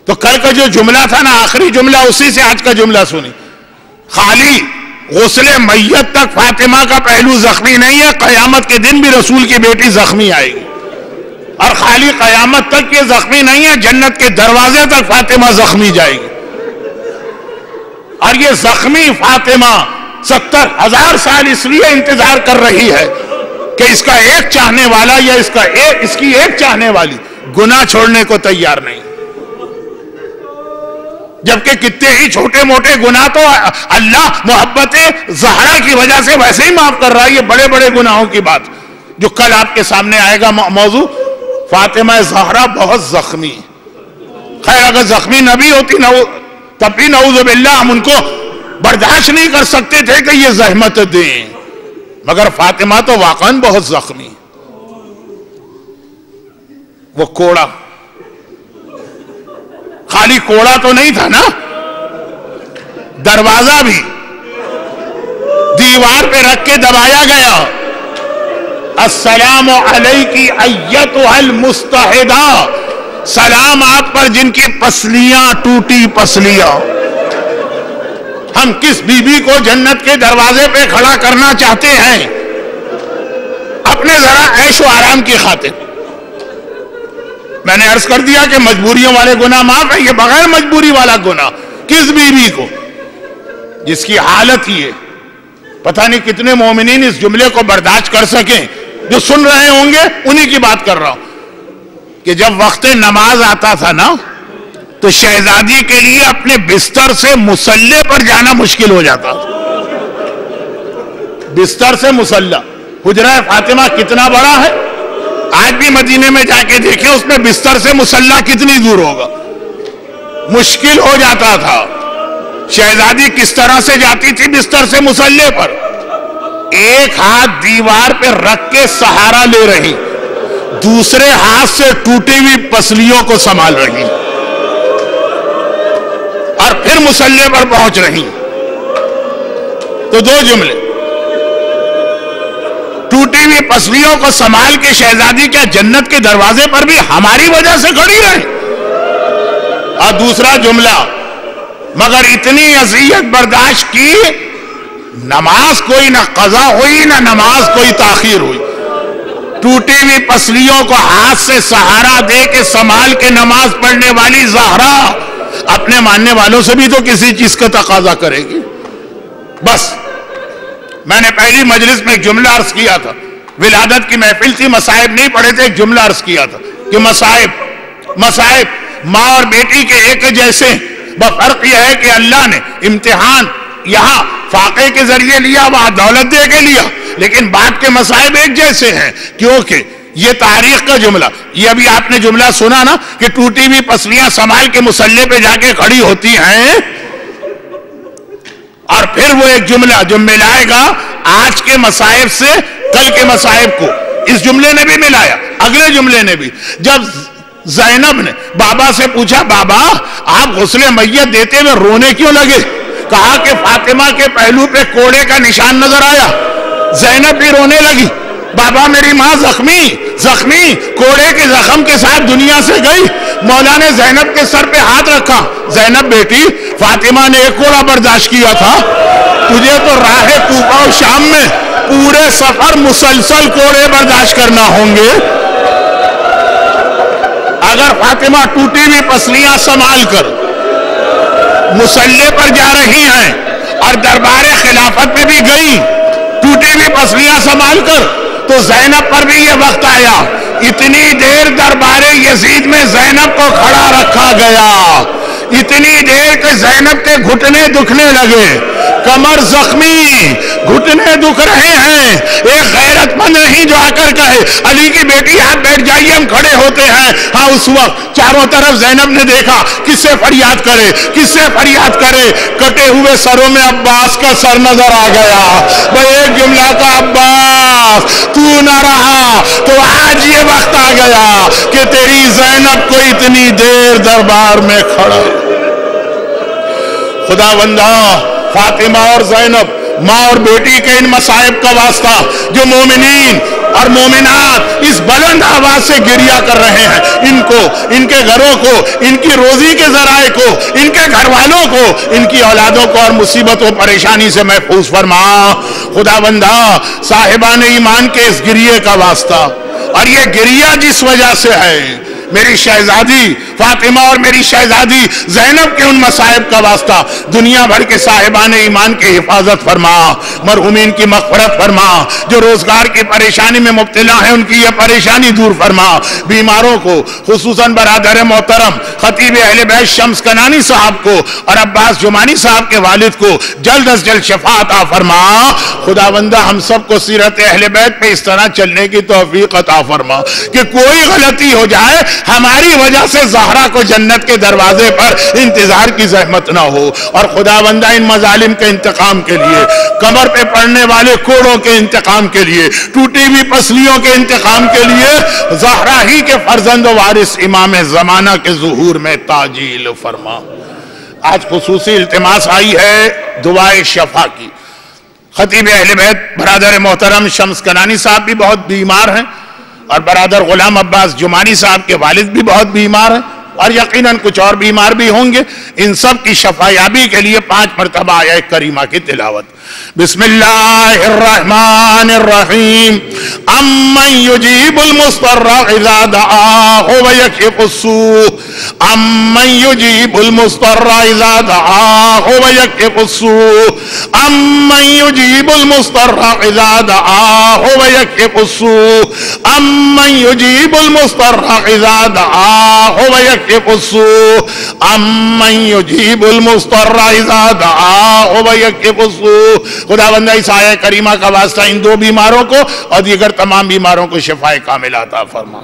تو کل کا جو جملہ تھا نا، آخری جملہ، اسی سے آج کا جملہ سنی. خالی غسل میت تک فاطمہ کا پہلو زخمی نہیں ہے، قیامت کے دن بھی رسول کی بیٹی زخمی آئے گی. اور خالی قیامت تک یہ زخمی نہیں ہے، جنت کے دروازے تک فاطمہ زخمی جائے گی. اور یہ زخمی فاطمہ 70,000 سال اس لیے انتظار کر رہی ہے کہ اس کا ایک چاہنے والا یا اس کی ایک چاہنے والی گناہ چھوڑنے کو تیار نہیں. جبکہ کتنے ہی چھوٹے موٹے گناہ تو اللہ محبت زہرا کی وجہ سے ویسے ہی معاف کر رہا ہے. یہ بڑے بڑے گناہوں کی بات جو کل آپ کے سامنے آئے گا موضوع، فاطمہ زہرا بہت زخمی. خیر اگر زخمی نہ بھی ہوتی تب بھی نعوذ باللہ ہم ان کو برداشت نہیں کر سکتے تھے کہ یہ زحمت دیں، مگر فاطمہ تو واقعاً بہت زخمی. وہ کوڑا، خالی کوڑا تو نہیں تھا نا، دروازہ بھی دیوار پہ رکھ کے دبایا گیا. السلام علیکی ایتھا المستحدہ، سلام آپ پر جن کی پسلیاں ٹوٹی پسلیاں. ہم کس بی بی کو جنت کے دروازے پہ کھڑا کرنا چاہتے ہیں اپنے ذرا عیش و آرام کی خاطر؟ میں نے عرض کر دیا کہ مجبوریوں والے گناہ معاف ہے، یہ بغیر مجبوری والا گناہ کس بی بی کو جس کی حالت ہی ہے. پتہ نہیں کتنے مومنین اس جملے کو برداشت کر سکیں، جو سن رہے ہوں گے انہی کی بات کر رہا ہوں، کہ جب وقت نماز آتا تھا نا تو شہزادی کے لیے اپنے بستر سے مصلی پر جانا مشکل ہو جاتا تھا. بستر سے مصلی، حجرہ فاطمہ کتنا بڑا ہے، آج بھی مدینے میں جا کے دیکھیں اس میں بستر سے مصلی کتنی دور ہوگا. مشکل ہو جاتا تھا. شہزادی کس طرح سے جاتی تھی بستر سے مصلی پر؟ ایک ہاتھ دیوار پہ رکھ کے سہارا لے رہی، دوسرے ہاتھ سے ٹوٹی ہوئی پسلیوں کو سنبھال رہی، اور پھر مصلی پر پہنچ رہی. تو دو جملے، ٹوٹی ہوئی پسلیوں کو سنبھال کے شہزادی کیا جنت کے دروازے پر بھی ہماری وجہ سے کھڑی رہے؟ اور دوسرا جملہ، مگر اتنی اذیت برداشت کی، نماز کوئی نہ قضا ہوئی نہ نماز کوئی تاخیر ہوئی. ٹوٹی ہوئی پسلیوں کو ہاتھ سے سہارا دے کے سنبھال کے نماز پڑھنے والی زہرا اپنے ماننے والوں سے بھی تو کسی چیز کا تقاضا کرے گی. بس میں نے پہلی مجلس میں ایک جملہ عرض کیا تھا، ولادت کی محفل تھی، مصائب نہیں پڑھے تھے، ایک جملہ عرض کیا تھا کہ مصائب ماں اور بیٹی کے ایک جیسے، فرق یہ ہے کہ اللہ نے امتحان یہاں فاقے کے ذریعے لیا، وہاں دولت دے کے لیا، لیکن بعد کے مصائب ایک جیسے ہیں، کیونکہ یہ تاریخ کا جملہ، یہ ابھی آپ نے جملہ سنا نا کہ ٹوٹی ہوئی پسلیاں سنبھال کے مصلی پہ جا کے کھڑی ہوتی ہیں. اور پھر وہ ایک جملہ جو ملائے گا آج کے مصائب سے کل کے مصائب کو، اس جملے نے بھی ملایا، اگلے جملے نے بھی. جب زینب نے بابا سے پوچھا، بابا آپ غسل میت دیتے ہوئے رونے کیوں لگے؟ کہا کہ فاطمہ کے پہلو پہ کوڑے کا نشان نظر آیا، زینب بھی رونے لگی، بابا میری ماں زخمی کوڑے کے زخم کے ساتھ دنیا سے گئی۔ مولا نے زینب کے سر پہ ہاتھ رکھا، زینب بیٹی، فاطمہ نے ایک کوڑا برداشت کیا تھا، تجھے تو راہ کوفہ و شام میں پورے سفر مسلسل کوڑے برداشت کرنا ہوں گے۔ اگر فاطمہ ٹوٹی ہوئی پسلیاں سنبھال کر مصلی پر جا رہی ہیں اور دربار خلافت میں بھی گئی ٹوٹی ہوئی پسلیاں سنبھال کر، تو زینب پر بھی یہ وقت آیا، اتنی دیر دربار یزید میں زینب کو کھڑا رکھا گیا، اتنی دیر کہ زینب کے گھٹنے دکھنے لگے، کمر زخمی، گھٹنے دکھ رہے ہیں۔ ایک غیرت مند نہیں جو آ کر کہے علی کی بیٹی آپ بیٹھ جائیے ہم کھڑے ہوتے ہیں۔ ہاں اس وقت چاروں طرف زینب نے دیکھا، کس سے فریاد کرے، کٹے ہوئے سروں میں عباس کا سر نظر آ گیا، وہ ایک جملہ کا عباس تو نہ رہا تو آج یہ وقت آ گیا کہ تیری زینب کو اتنی دیر دربار میں کھڑا۔ خدا بندہ فاطمہ اور زینب، ماں اور بیٹی کے ان مصائب کا واسطہ جو مومنین اور مومنات اس بلند آواز سے گریہ کر رہے ہیں، ان کو، ان کے گھروں کو، ان کی روزی کے ذرائع کو، ان کے گھر والوں کو، ان کی اولادوں کو اور مصیبت و پریشانی سے محفوظ فرما۔ خدا بندہ صاحبان ایمان کے اس گریہ کا واسطہ، اور یہ گریہ جس وجہ سے ہے میری شہزادی فاطمہ اور میری شہزادی زینب کے ان مصائب کا واسطہ، دنیا بھر کے صاحبان ایمان کی حفاظت فرما، مرحومین کی مغفرت فرما، جو روزگار کی پریشانی میں مبتلا ہیں ان کی یہ پریشانی دور فرما، بیماروں کو خصوصاً برادر محترم خطیب اہل بیت شمس کنانی صاحب کو اور عباس جمانی صاحب کے والد کو جلد از جلد شفا عطا فرما۔ خدا بندہ ہم سب کو سیرت اہل بیت پہ اس طرح چلنے کی توفیق عطا فرما کہ کوئی غلطی ہو جائے ہماری وجہ سے زہرا کو جنت کے دروازے پر انتظار کی زحمت نہ ہو، اور خدا بندہ ان مظالم کے انتقام کے لیے، کمر پہ پڑنے والے کوڑوں کے انتقام کے لیے، ٹوٹی ہوئی پسلیوں کے انتقام کے لیے زہرا ہی کے فرزند و وارث امام زمانہ کے ظہور میں تعجیل فرما۔ آج خصوصی التماس آئی ہے دعائے شفا کی۔ خطیب اہل بیت برادر محترم شمس کنانی صاحب بھی بہت بیمار ہیں، اور برادر غلام عباس جمانی صاحب کے والد بھی بہت بیمار ہیں، اور یقیناً کچھ اور بیمار بھی ہوں گے۔ ان سب کی شفا یابی کے لیے 5 مرتبہ آیت کریمہ کی تلاوت۔ بسم اللہ الرحمن الرحیم امن یجیب المضطر اذا دعاہ ویکشف السوء امن یجیب المضطر اذا دعاہ ویکشف السوء امن یجیب المضطر اذا دعاہ ویکشف السوء امن یجیب المضطر اذا دعاہ ویکشف السوء امن یجیب المضطر اذا دعاہ ویکشف السوء۔ خدا بندہ اس آیہ کریمہ کا واسطہ ان 2 بیماروں کو اور دیگر تمام بیماروں کو شفائے کاملہ عطا فرما۔